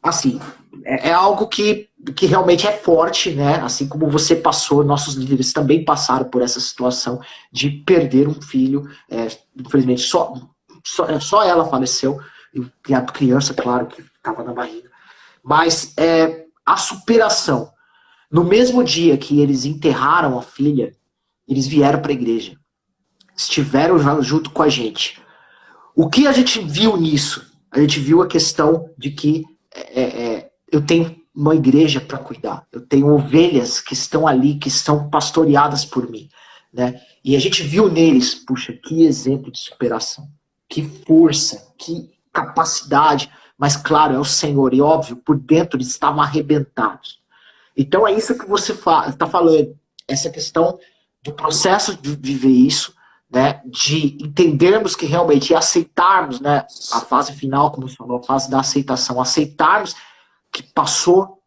Assim, é algo que realmente é forte, né? Assim como você passou, nossos líderes também passaram por essa situação de perder um filho. Infelizmente, só ela faleceu, e a criança, claro, que estava na barriga. Mas a superação. No mesmo dia que eles enterraram a filha, eles vieram para a igreja. Estiveram junto com a gente. O que a gente viu nisso? A gente viu a questão de que eu tenho uma igreja para cuidar. Eu tenho ovelhas que estão ali, que são pastoreadas por mim, né? E a gente viu neles, puxa, que exemplo de superação. Que força, que capacidade. Mas, claro, é o Senhor. E, óbvio, por dentro eles estavam arrebentados. Então, é isso que você está falando. Essa questão do processo de viver isso, né, de entendermos que realmente, e aceitarmos, né, a fase final, como você falou, a fase da aceitação, aceitarmos que passou,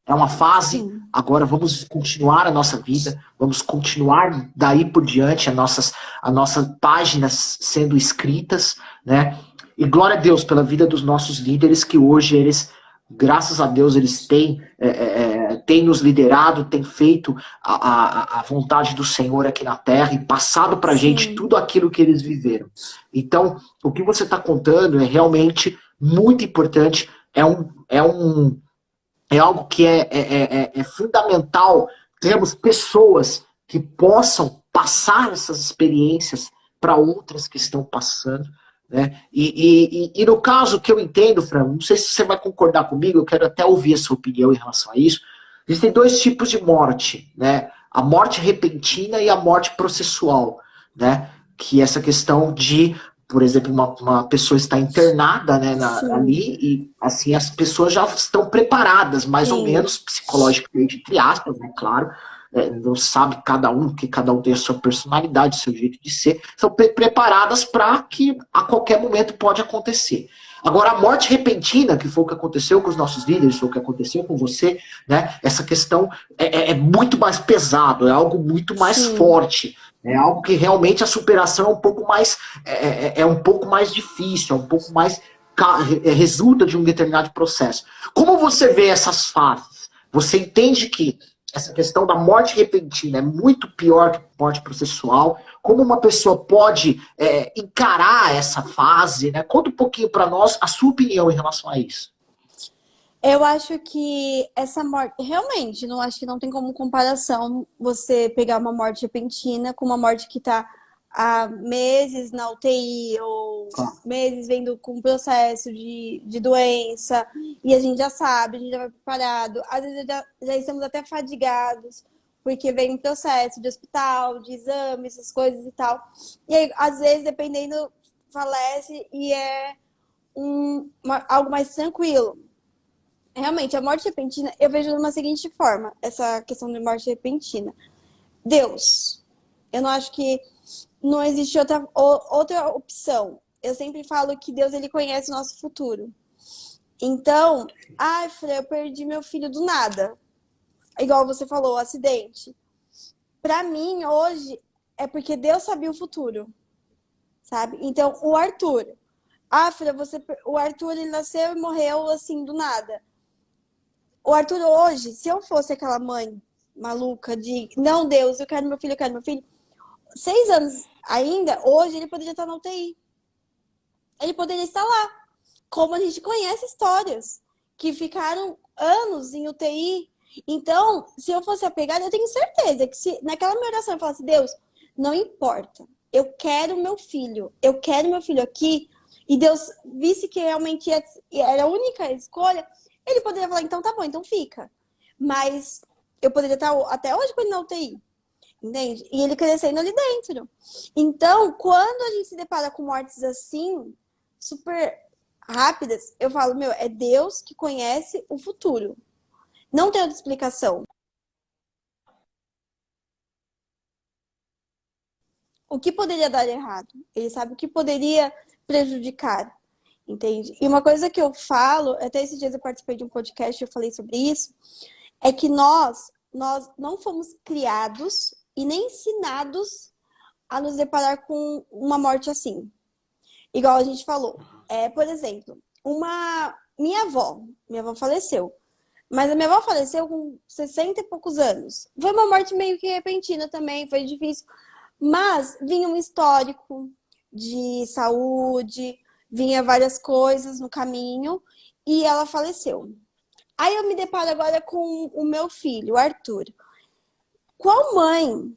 é uma fase, agora vamos continuar a nossa vida, vamos continuar daí por diante as nossas páginas sendo escritas, né, e glória a Deus pela vida dos nossos líderes, que hoje eles, graças a Deus, eles têm nos liderado, têm feito a vontade do Senhor aqui na terra e passado pra gente tudo aquilo que eles viveram. Então, o que você está contando é realmente muito importante, é algo que é fundamental termos pessoas que possam passar essas experiências para outras que estão passando, né? E no caso que eu entendo, Fran, não sei se você vai concordar comigo, eu quero até ouvir a sua opinião em relação a isso. Existem 2 tipos de morte, né? A morte repentina e a morte processual, né? Que é essa questão de, por exemplo, uma pessoa está internada, né, ali, e assim as pessoas já estão preparadas, mais ou menos, psicologicamente, entre aspas, né, claro, não sabe que cada um tem a sua personalidade, o seu jeito de ser, são preparadas para que a qualquer momento pode acontecer. Agora, a morte repentina, que foi o que aconteceu com os nossos líderes, foi o que aconteceu com você, né? Essa questão é muito mais pesado, é algo muito mais Sim. forte. É algo que realmente a superação é um pouco mais, é um pouco mais difícil, é um pouco mais resulta de um determinado processo. Como você vê essas fases? Você entende que essa questão da morte repentina é muito pior que a morte processual? Como uma pessoa pode encarar essa fase? Né? Conta um pouquinho para nós a sua opinião em relação a isso. Eu acho que essa morte, realmente, não acho que não tem como comparação você pegar uma morte repentina com uma morte que está há meses na UTI ou Claro. meses vendo com processo de doença e a gente já sabe, a gente já vai preparado. Às vezes já estamos até fadigados porque vem um processo de hospital, de exames, essas coisas e tal. E aí, às vezes, dependendo, falece e é algo mais tranquilo. Realmente, a morte repentina, eu vejo de uma seguinte forma, essa questão de morte repentina. Deus. Eu não acho que não existe outra opção. Eu sempre falo que Deus, ele conhece o nosso futuro. Então, Fran, eu perdi meu filho do nada. Igual você falou, o acidente. Para mim, hoje, é porque Deus sabia o futuro, sabe? Então, o Arthur. Fran, o Arthur, ele nasceu e morreu assim, do nada. O Arthur hoje, se eu fosse aquela mãe maluca de não, Deus, eu quero meu filho, 6 anos ainda, hoje ele poderia estar na UTI. Ele poderia estar lá. Como a gente conhece histórias que ficaram anos em UTI. Então, se eu fosse apegada, eu tenho certeza que se naquela minha oração eu falasse, Deus, não importa, eu quero meu filho aqui, e Deus visse que realmente era a única escolha, ele poderia falar, então tá bom, então fica. Mas eu poderia estar até hoje com ele na UTI, entende? E ele crescendo ali dentro. Então, quando a gente se depara com mortes assim, super rápidas, eu falo, meu, é Deus que conhece o futuro. Não tem outra explicação. O que poderia dar errado? Ele sabe o que poderia prejudicar, entende? E uma coisa que eu falo, até esses dias eu participei de um podcast e eu falei sobre isso, é que nós não fomos criados e nem ensinados a nos deparar com uma morte assim. Igual a gente falou. Por exemplo, minha avó faleceu. Mas a minha avó faleceu com 60 e poucos anos. Foi uma morte meio que repentina também, foi difícil. Mas vinha um histórico de saúde, vinha várias coisas no caminho e ela faleceu. Aí eu me deparo agora com o meu filho, o Arthur. Qual mãe,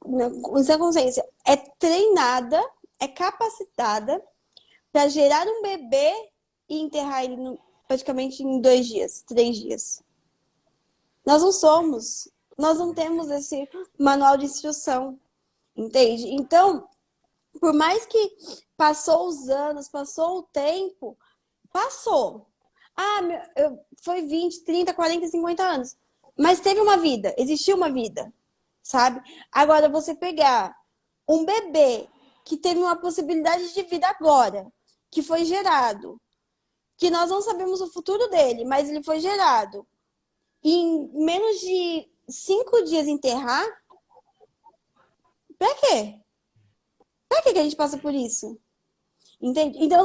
com sua consciência, é treinada, é capacitada para gerar um bebê e enterrar ele praticamente em 2 dias, 3 dias? Nós não somos. Nós não temos esse manual de instrução, entende? Então, por mais que passou os anos, passou o tempo, passou. Foi 20, 30, 40, 50 anos. Mas teve uma vida, existiu uma vida, sabe? Agora, você pegar um bebê que teve uma possibilidade de vida agora, que foi gerado, que nós não sabemos o futuro dele, mas ele foi gerado, e em menos de 5 dias enterrar, pra quê? Pra que a gente passa por isso? Entende? Então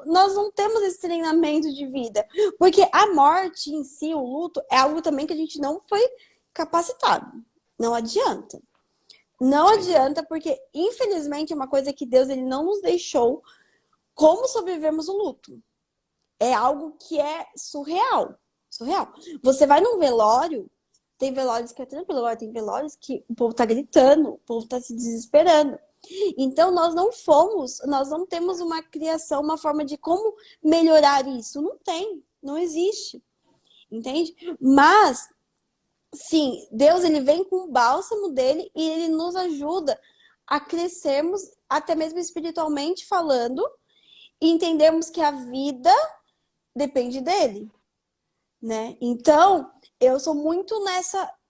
nós não temos esse treinamento de vida. Porque a morte em si, o luto, é algo também que a gente não foi capacitado. Não adianta. Não adianta, porque infelizmente é uma coisa que Deus, ele não nos deixou como sobrevivermos o luto. É algo que é surreal. Surreal. Você vai num velório, tem velórios que é tranquilo, agora tem velórios que o povo tá gritando, o povo tá se desesperando. Então, nós não temos uma criação, uma forma de como melhorar isso. Não tem, não existe. Entende? Mas, sim, Deus, ele vem com o bálsamo dele e ele nos ajuda a crescermos, até mesmo espiritualmente falando, e entendermos que a vida depende dele, né? Então, eu sou muito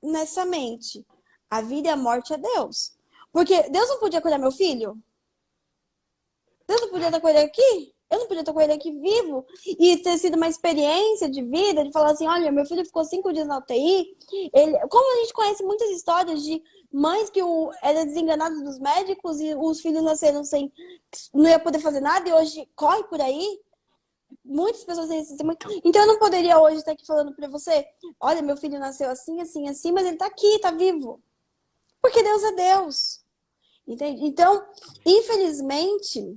nessa mente. A vida e a morte é Deus. Porque Deus não podia cuidar meu filho? Deus não podia dar com ele aqui? Eu não podia estar com ele aqui vivo e ter sido uma experiência de vida, de falar assim, olha, meu filho ficou 5 dias na UTI. Como a gente conhece muitas histórias de mães que eram desenganadas dos médicos e os filhos nasceram sem, não ia poder fazer nada e hoje corre por aí. Muitas pessoas têm esse sistema. Então eu não poderia hoje estar aqui falando pra você, olha, meu filho nasceu assim, assim, assim, mas ele tá aqui, tá vivo. Porque Deus é Deus. Entende? Então, infelizmente,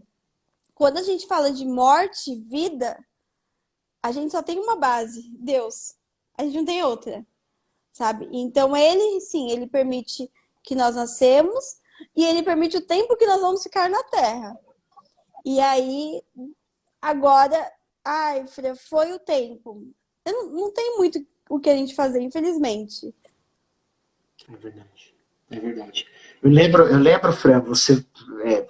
quando a gente fala de morte, vida, a gente só tem uma base, Deus. A gente não tem outra, sabe? Então ele, sim, ele permite que nós nascemos e ele permite o tempo que nós vamos ficar na Terra. E aí, agora, ai, filha, foi o tempo. Não tem muito o que a gente fazer, infelizmente. É verdade. É verdade. Eu lembro, Fran, você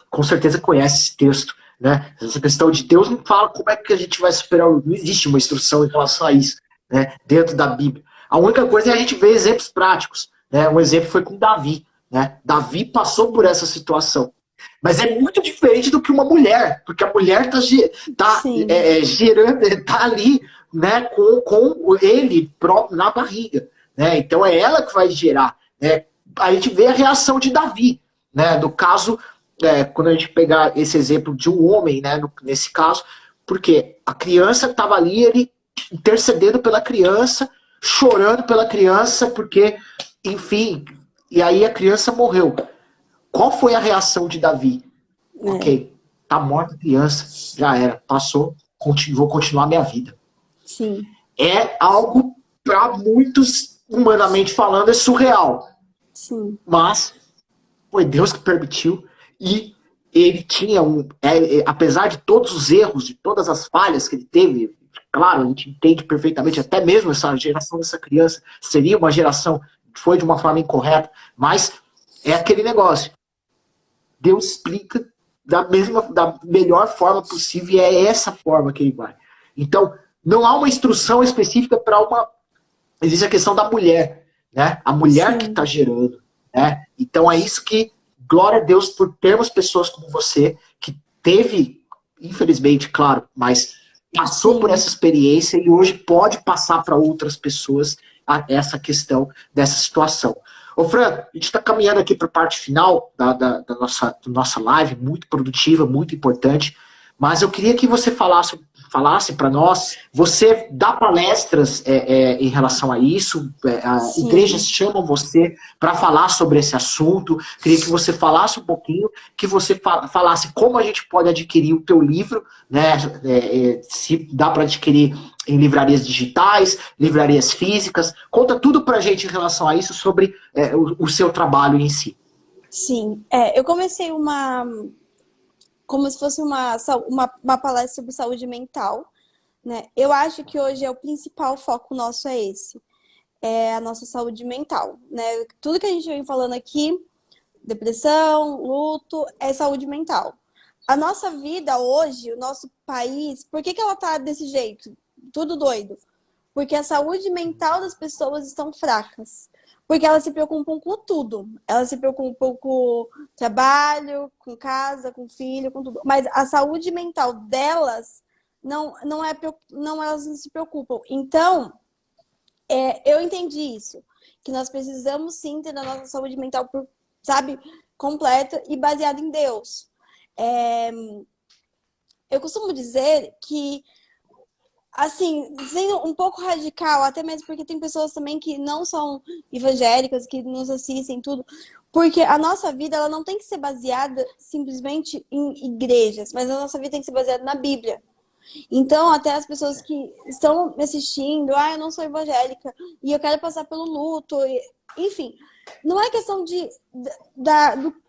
com certeza conhece esse texto, né? Essa questão de Deus não fala como é que a gente vai superar. Não existe uma instrução em relação a isso, né? Dentro da Bíblia. A única coisa é a gente ver exemplos práticos, né? Um exemplo foi com Davi, né? Davi passou por essa situação. Mas é muito diferente do que uma mulher, porque a mulher tá gerando, tá ali, né, com ele próprio na barriga, né? Então é ela que vai gerar, né? A gente vê a reação de Davi, né? Do caso, quando a gente pegar esse exemplo de um homem, né? Nesse caso, porque a criança estava ali, ele intercedendo pela criança, chorando pela criança, porque, enfim, e aí a criança morreu. Qual foi a reação de Davi? Ok, tá morta a criança, já era, passou, vou continuar minha vida. Sim. É algo, para muitos, humanamente falando, é surreal. Sim. Mas foi Deus que permitiu e ele tinha apesar de todos os erros, de todas as falhas que ele teve, claro, a gente entende perfeitamente, até mesmo essa geração dessa criança seria uma geração que foi de uma forma incorreta, mas é aquele negócio. Deus explica da melhor forma possível e é essa forma que ele vai. Então, não há uma instrução específica para uma... Existe a questão da mulher, né? A mulher que está gerando, né? Então é isso que, glória a Deus por termos pessoas como você, que teve, infelizmente, claro, mas passou por essa experiência e hoje pode passar para outras pessoas essa questão dessa situação. Ô Fran, a gente está caminhando aqui para a parte final da nossa live, muito produtiva, muito importante, mas eu queria que você falasse para nós, você dá palestras em relação a isso, as igrejas chamam você para falar sobre esse assunto, queria que você falasse um pouquinho, que você falasse como a gente pode adquirir o teu livro, né, se dá para adquirir em livrarias digitais, livrarias físicas, conta tudo para a gente em relação a isso, sobre o seu trabalho em si. Sim, eu comecei como se fosse uma palestra sobre saúde mental, né? Eu acho que hoje o principal foco nosso é esse, é a nossa saúde mental, né? Tudo que a gente vem falando aqui, depressão, luto, é saúde mental. A nossa vida hoje, o nosso país, por que ela tá desse jeito? Tudo doido. Porque a saúde mental das pessoas estão fracas. Porque elas se preocupam com tudo. Elas se preocupam com trabalho, com casa, com filho, com tudo. Mas a saúde mental delas, elas não se preocupam. Então, eu entendi isso. Que nós precisamos sim ter a nossa saúde mental, sabe, completa e baseada em Deus. Eu costumo dizer que, assim, sendo um pouco radical, até mesmo porque tem pessoas também que não são evangélicas, que nos assistem tudo, porque a nossa vida ela não tem que ser baseada simplesmente em igrejas, mas a nossa vida tem que ser baseada na Bíblia. Então, até as pessoas que estão me assistindo, eu não sou evangélica e eu quero passar pelo luto, enfim, não é questão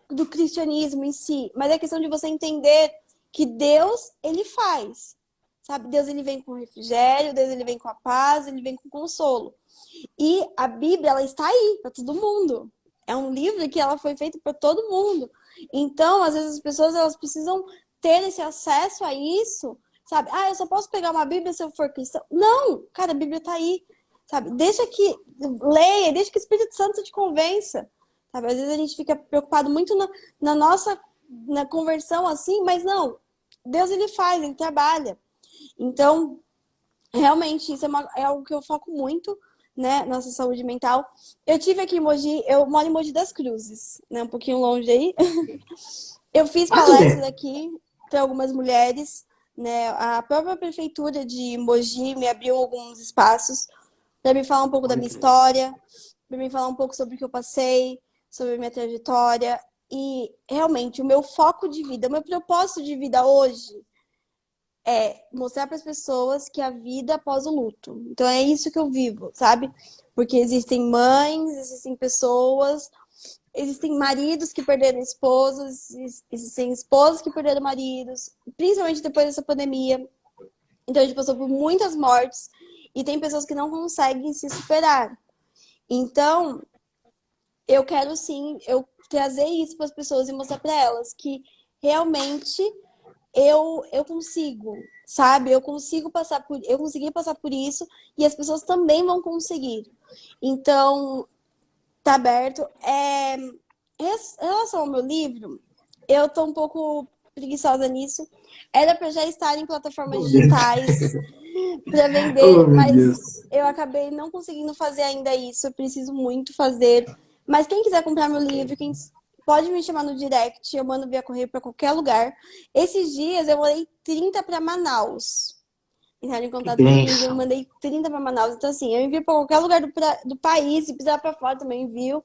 do cristianismo em si, mas é questão de você entender que Deus, ele faz. Sabe? Deus, ele vem com refrigério, Deus, ele vem com a paz, ele vem com consolo. E a Bíblia, ela está aí para todo mundo. É um livro que ela foi feito para todo mundo. Então, às vezes as pessoas, elas precisam ter esse acesso a isso, sabe? Eu só posso pegar uma Bíblia se eu for cristão. Não, cara, a Bíblia está aí, sabe? Deixa que leia, deixa que o Espírito Santo te convença. Sabe? Às vezes a gente fica preocupado muito na nossa conversão assim, mas não. Deus, ele faz, ele trabalha. Então, realmente, isso é algo que eu foco muito, né? Nossa saúde mental. Eu tive aqui em Mogi, eu moro em Mogi das Cruzes, né? Um pouquinho longe aí. Eu fiz Tudo palestra bem. aqui para algumas mulheres, né? A própria prefeitura de Mogi me abriu alguns espaços para me falar um pouco da Olha minha que legal. história, para me falar um pouco sobre o que eu passei, sobre a minha trajetória. E realmente, o meu foco de vida, o meu propósito de vida hoje é mostrar para as pessoas que a vida após o luto. Então é isso que eu vivo, sabe? Porque existem mães, existem pessoas, existem maridos que perderam esposas, existem esposas que perderam maridos, principalmente depois dessa pandemia. Então a gente passou por muitas mortes e tem pessoas que não conseguem se superar. Então, eu quero sim, eu trazer isso para as pessoas e mostrar para elas que realmente eu consigo, sabe? Eu consegui passar por isso e as pessoas também vão conseguir. Então, tá aberto. Em relação ao meu livro, eu tô um pouco preguiçosa nisso. Era para já estar em plataformas Oh, meu digitais para Oh, vender, meu mas Deus. eu acabei não conseguindo fazer ainda isso. Eu preciso muito fazer. Mas quem quiser comprar meu livro, quem pode me chamar no direct, eu mando via correio para qualquer lugar. Esses dias eu mandei 30 para Manaus. Entraram em Que contato comigo, eu bênção. mandei 30 para Manaus. Então, assim, eu envio para qualquer lugar do país, se precisar para fora também envio.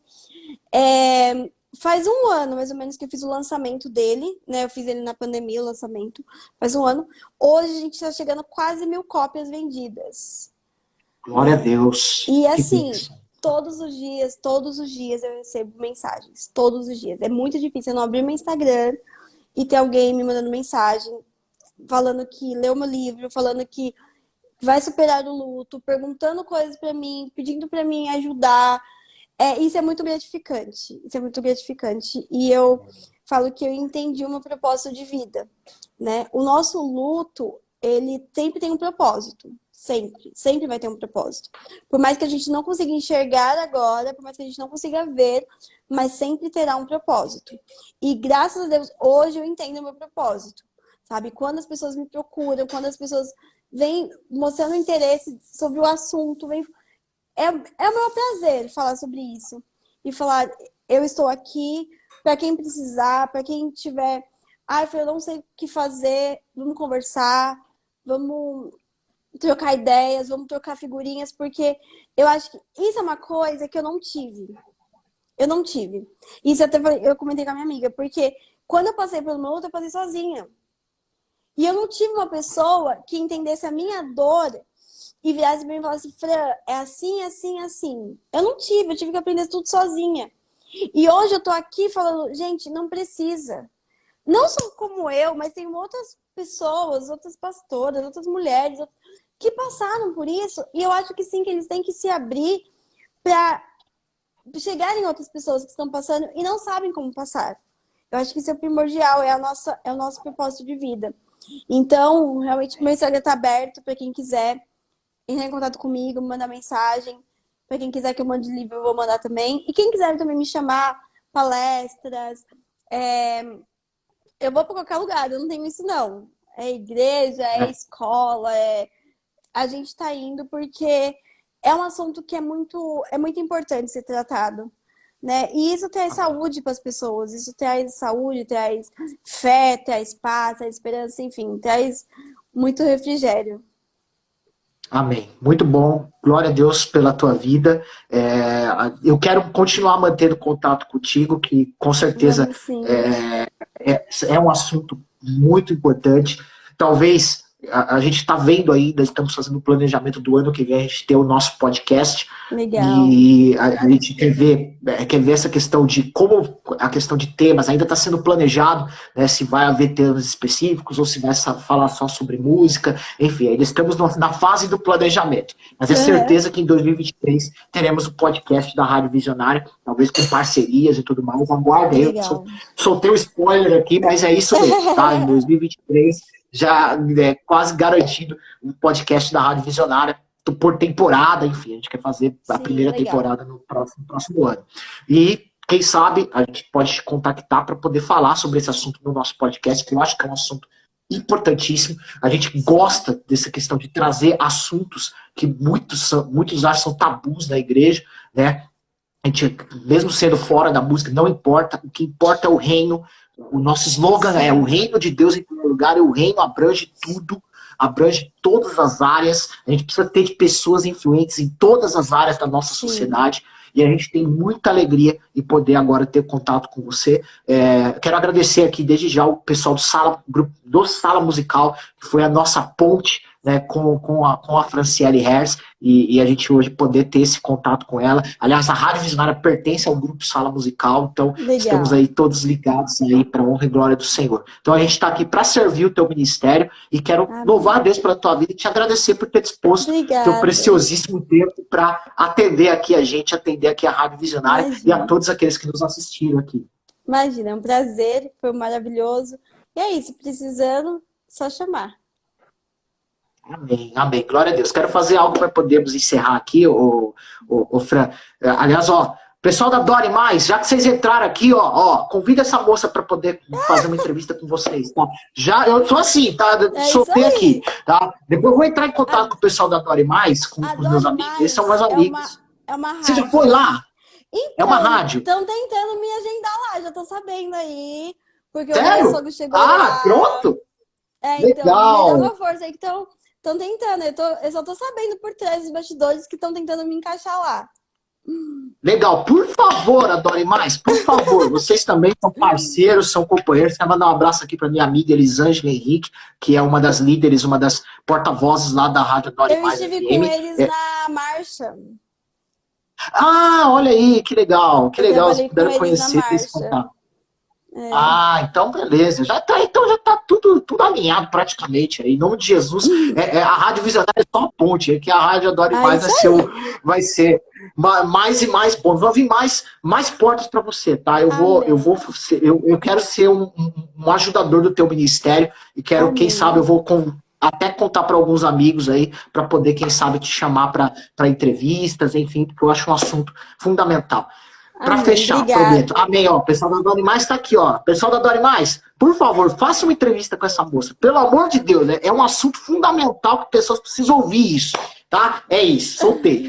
Faz um ano, mais ou menos, que eu fiz o lançamento dele, né? Eu fiz ele na pandemia, o lançamento. Faz um ano. Hoje a gente está chegando a quase 1.000 cópias vendidas, Glória a né? Deus. E Que assim, bênção. todos os dias eu recebo mensagens. Todos os dias. É muito difícil eu não abrir meu Instagram e ter alguém me mandando mensagem, falando que leu meu livro, falando que vai superar o luto, perguntando coisas para mim, pedindo para mim ajudar. Isso é muito gratificante. Isso é muito gratificante. E eu falo que eu entendi o meu propósito de vida, né? O nosso luto, ele sempre tem um propósito. Sempre. Sempre vai ter um propósito. Por mais que a gente não consiga enxergar agora, por mais que a gente não consiga ver, mas sempre terá um propósito. E graças a Deus, hoje eu entendo o meu propósito. Sabe? Quando as pessoas me procuram, quando as pessoas vêm mostrando interesse sobre o assunto, vêm é o meu prazer falar sobre isso. E falar, eu estou aqui para quem precisar, para quem tiver. Ai, eu não sei o que fazer, vamos conversar, vamos trocar ideias, vamos trocar figurinhas, porque eu acho que isso é uma coisa que eu não tive. Eu não tive. Isso eu comentei com a minha amiga, porque quando eu passei pelo meu luto, eu passei sozinha. E eu não tive uma pessoa que entendesse a minha dor e virasse pra mim e falasse, Fran, é assim, assim, assim. Eu tive que aprender tudo sozinha. E hoje eu tô aqui falando, gente, não precisa. Não só como eu, mas tem outras pessoas, outras pastoras, outras mulheres que passaram por isso. E eu acho que sim, que eles têm que se abrir para chegarem outras pessoas que estão passando e não sabem como passar. Eu acho que isso é primordial, é o nosso propósito de vida. Então, realmente, meu Instagram está aberto para quem quiser entrar em contato comigo, me mandar mensagem. Para quem quiser que eu mande livro, eu vou mandar também. E quem quiser também me chamar, palestras, eu vou para qualquer lugar, eu não tenho isso não. É igreja, é escola, a gente está indo porque é um assunto que é muito importante ser tratado. Né? E isso traz saúde para as pessoas, isso traz saúde, traz fé, traz paz, traz esperança, enfim, traz muito refrigério. Amém. Muito bom. Glória a Deus pela tua vida. Eu quero continuar mantendo contato contigo, que com certeza Vamos sim. é um assunto muito importante. Talvez a gente está vendo ainda, estamos fazendo o planejamento do ano que vem, a gente ter o nosso podcast. Legal. E a gente quer ver essa questão de como a questão de temas ainda está sendo planejado, né, se vai haver temas específicos ou se vai falar só sobre música, enfim, ainda estamos na fase do planejamento. Mas é Uhum. certeza que em 2023 teremos o podcast da Rádio Visionária, talvez com parcerias e tudo mais. Aguarde aí, eu Legal. soltei o spoiler aqui, mas é isso mesmo, tá? Em 2023 já é quase garantido o podcast da Rádio Visionária por temporada, enfim, a gente quer fazer a Sim, primeira legal. temporada no próximo ano. E quem sabe a gente pode te contactar para poder falar sobre esse assunto no nosso podcast, que eu acho que é um assunto importantíssimo. A gente gosta dessa questão de trazer assuntos que muitos acham são tabus na igreja, né? A gente, mesmo sendo fora da música, não importa. O que importa é o reino. O nosso slogan é o reino de Deus em primeiro lugar, e o reino abrange tudo, abrange todas as áreas. A gente precisa ter de pessoas influentes em todas as áreas da nossa sociedade. E a gente tem muita alegria em poder agora ter contato com você. Quero agradecer aqui desde já o pessoal grupo do Sala Musical, que foi a nossa ponte, né, com a Franciele Herz, e a gente hoje poder ter esse contato com ela. Aliás, a Rádio Visionária pertence ao grupo Sala Musical, então estamos aí todos ligados aí para a honra e glória do Senhor. Então a gente está aqui para servir o teu ministério e quero louvar a Deus pela tua vida e te agradecer por ter disposto teu preciosíssimo tempo para atender aqui a Rádio Visionária. Imagina. E a todos aqueles que nos assistiram aqui. Imagina, é um prazer, foi maravilhoso. E é isso, precisando, só chamar. Amém, amém. Glória a Deus. Quero fazer algo para podermos encerrar aqui, Fran. Aliás, pessoal da Dore Mais, já que vocês entraram aqui, convida essa moça para poder fazer uma entrevista com vocês, tá? Eu sou assim, tá? Soltei aqui, tá? Depois eu vou entrar em contato com o pessoal da Dore Mais, com os meus amigos. Eles são meus amigos. É uma rádio. Você já foi lá? Então, é uma rádio. Estão tentando me agendar lá, já tô sabendo aí. Porque sério? o meu sogro chegou lá. Pronto? Então, legal. me dá uma força aí que estão tentando. Eu só tô sabendo por trás dos bastidores que estão tentando me encaixar lá. Legal. Por favor, Adore Mais, por favor. Vocês também são parceiros, são companheiros. Quero mandar um abraço aqui para minha amiga Elisângela Henrique, que é uma das líderes, uma das porta-vozes lá da Rádio Adore Mais. Eu estive com eles na marcha. Olha aí, que legal. Que legal, vocês puderam conhecer esse contato. Então beleza. Então já tá tudo alinhado praticamente. Em nome de Jesus, a Rádio Visionária é só a ponte. Que a Rádio Adore Mais vai ser mais e mais bom. Vão vir mais portas para você, tá? Eu quero ser um ajudador do teu ministério e quero, quem sabe, eu vou até contar para alguns amigos aí, para poder, quem sabe, te chamar para entrevistas, enfim, porque eu acho um assunto fundamental. Para fechar, prometo. Amém, ó. O pessoal da Dore Mais está aqui, ó. Pessoal da Dore Mais, por favor, faça uma entrevista com essa moça. Pelo amor de Deus, né? É um assunto fundamental que pessoas precisam ouvir isso, tá? É isso, soltei.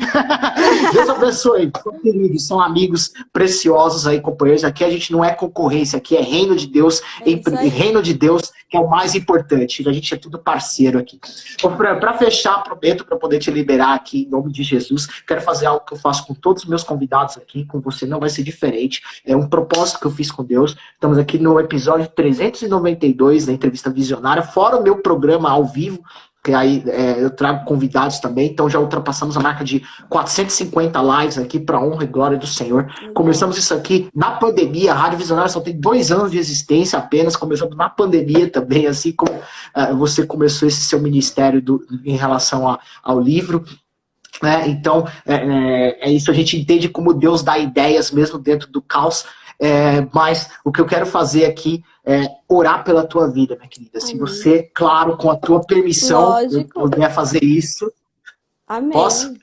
Deus abençoe. São queridos, são amigos preciosos aí, companheiros. Aqui a gente não é concorrência, aqui é reino de Deus, reino de Deus, que é o mais importante. A gente é tudo parceiro aqui. Para fechar, prometo, para poder te liberar aqui, em nome de Jesus, quero fazer algo que eu faço com todos os meus convidados aqui, com você não vai ser diferente. É um propósito que eu fiz com Deus. Estamos aqui no episódio 392 da Entrevista Visionária, fora o meu programa ao vivo, que aí eu trago convidados também, então já ultrapassamos a marca de 450 lives aqui para honra e glória do Senhor. Começamos isso aqui na pandemia, a Rádio Visionária só tem 2 anos de existência apenas, começamos na pandemia também, assim como você começou esse seu ministério em relação ao livro. Então, é isso, a gente entende como Deus dá ideias mesmo dentro do caos, mas o que eu quero fazer aqui é orar pela tua vida, minha querida. Se você, claro, com a tua permissão, eu puder fazer isso. Amém. Posso?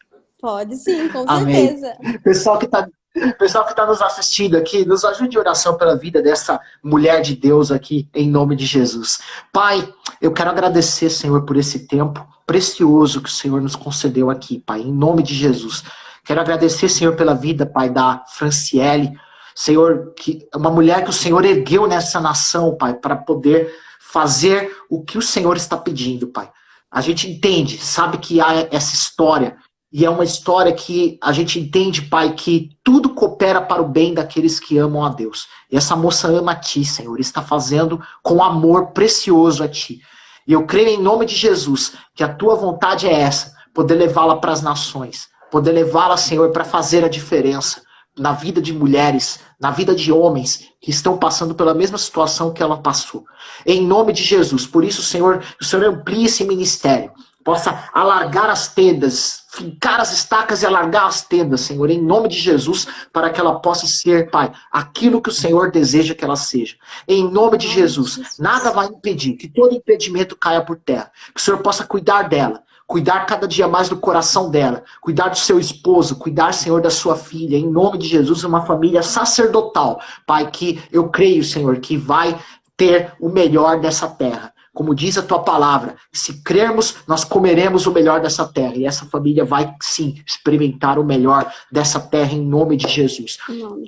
Pode sim, com Amém. certeza. Pessoal que está nos assistindo aqui, nos ajude em oração pela vida dessa mulher de Deus aqui, em nome de Jesus. Pai, eu quero agradecer, Senhor, por esse tempo precioso que o Senhor nos concedeu aqui, Pai, em nome de Jesus. Quero agradecer, Senhor, pela vida, Pai, da Franciele, Senhor, que é uma mulher que o Senhor ergueu nessa nação, Pai, para poder fazer o que o Senhor está pedindo, Pai. A gente entende, sabe que há essa história, e é uma história que a gente entende, Pai, que tudo coopera para o bem daqueles que amam a Deus. E essa moça ama a Ti, Senhor, está fazendo com amor precioso a Ti. E eu creio em nome de Jesus que a Tua vontade é essa, poder levá-la para as nações, poder levá-la, Senhor, para fazer a diferença na vida de mulheres, na vida de homens que estão passando pela mesma situação que ela passou. Em nome de Jesus. Por isso, Senhor, o Senhor amplie esse ministério, possa alargar as tendas, fincar as estacas e alargar as tendas, Senhor, em nome de Jesus, para que ela possa ser, Pai, aquilo que o Senhor deseja que ela seja. Em nome de Jesus, nada vai impedir, que todo impedimento caia por terra, que o Senhor possa cuidar dela, cuidar cada dia mais do coração dela, cuidar do seu esposo, cuidar, Senhor, da sua filha, em nome de Jesus, uma família sacerdotal, Pai, que eu creio, Senhor, que vai ter o melhor dessa terra. como diz a tua palavra, se crermos, nós comeremos o melhor dessa terra. E essa família vai, sim, experimentar o melhor dessa terra em nome de Jesus.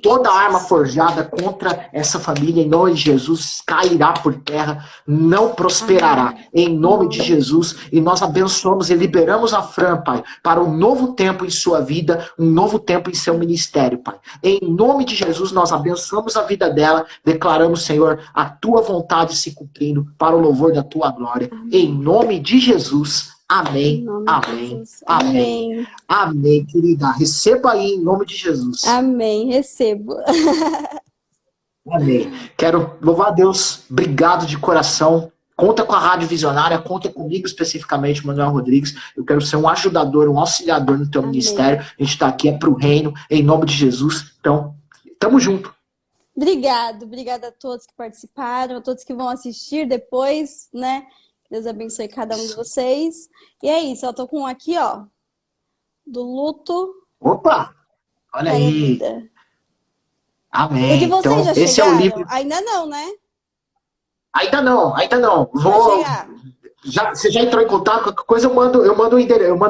Toda arma forjada contra essa família, em nome de Jesus, cairá por terra, não prosperará. Em nome de Jesus. E nós abençoamos e liberamos a Fran, Pai, para um novo tempo em sua vida, um novo tempo em seu ministério, Pai. Em nome de Jesus, nós abençoamos a vida dela, declaramos, Senhor, a tua vontade se cumprindo para o louvor da tua glória. Em nome de Jesus. Amém, amém, amém, amém, querida. Receba aí em nome de Jesus. Amém, recebo. Amém. Quero louvar a Deus. Obrigado de coração. Conta com a Rádio Visionária, conta comigo especificamente, Manuel Rodrigues. Eu quero ser um ajudador, um auxiliador no teu ministério. A gente está aqui para o reino, em nome de Jesus. Então, tamo junto. Obrigada a todos que participaram, a todos que vão assistir depois, né? Deus abençoe cada um de vocês. E é isso, eu tô com um aqui, ó, do luto. Opa! Olha aí. Amém. O de vocês então, já esse chegaram? é o livro. Ainda não, né? Ainda não. Você já entrou em contato? Qualquer coisa eu mando o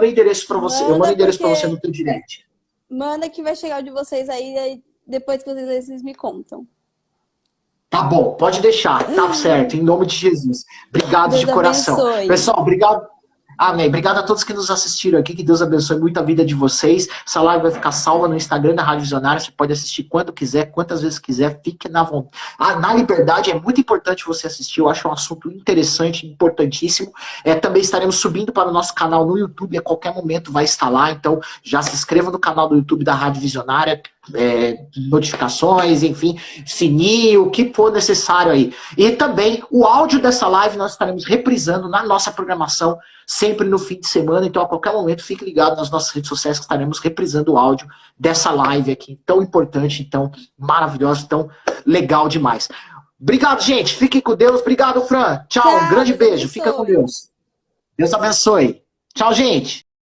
endereço para você. Eu mando o endereço para você no teu direct. Manda que vai chegar o de vocês aí depois que vocês me contam. Tá bom, pode deixar, tá certo, em nome de Jesus. Obrigado Deus de coração. abençoe. Pessoal, obrigado. Amém. Obrigado a todos que nos assistiram aqui. Que Deus abençoe muito a vida de vocês. Essa live vai ficar salva no Instagram da Rádio Visionária. Você pode assistir quando quiser, quantas vezes quiser. Fique na vontade. Na liberdade, é muito importante você assistir. Eu acho um assunto interessante, importantíssimo. Também estaremos subindo para o nosso canal no YouTube. A qualquer momento vai estar lá. Então, já se inscreva no canal do YouTube da Rádio Visionária. Notificações, enfim, sininho, o que for necessário aí. E também o áudio dessa live nós estaremos reprisando na nossa programação, sempre no fim de semana. Então, a qualquer momento, fique ligado nas nossas redes sociais que estaremos reprisando o áudio dessa live aqui, tão importante, tão maravilhosa, tão legal demais. Obrigado, gente. Fiquem com Deus. Obrigado, Fran. Tchau. Um grande beijo. Fica com Deus. Deus abençoe. Tchau, gente.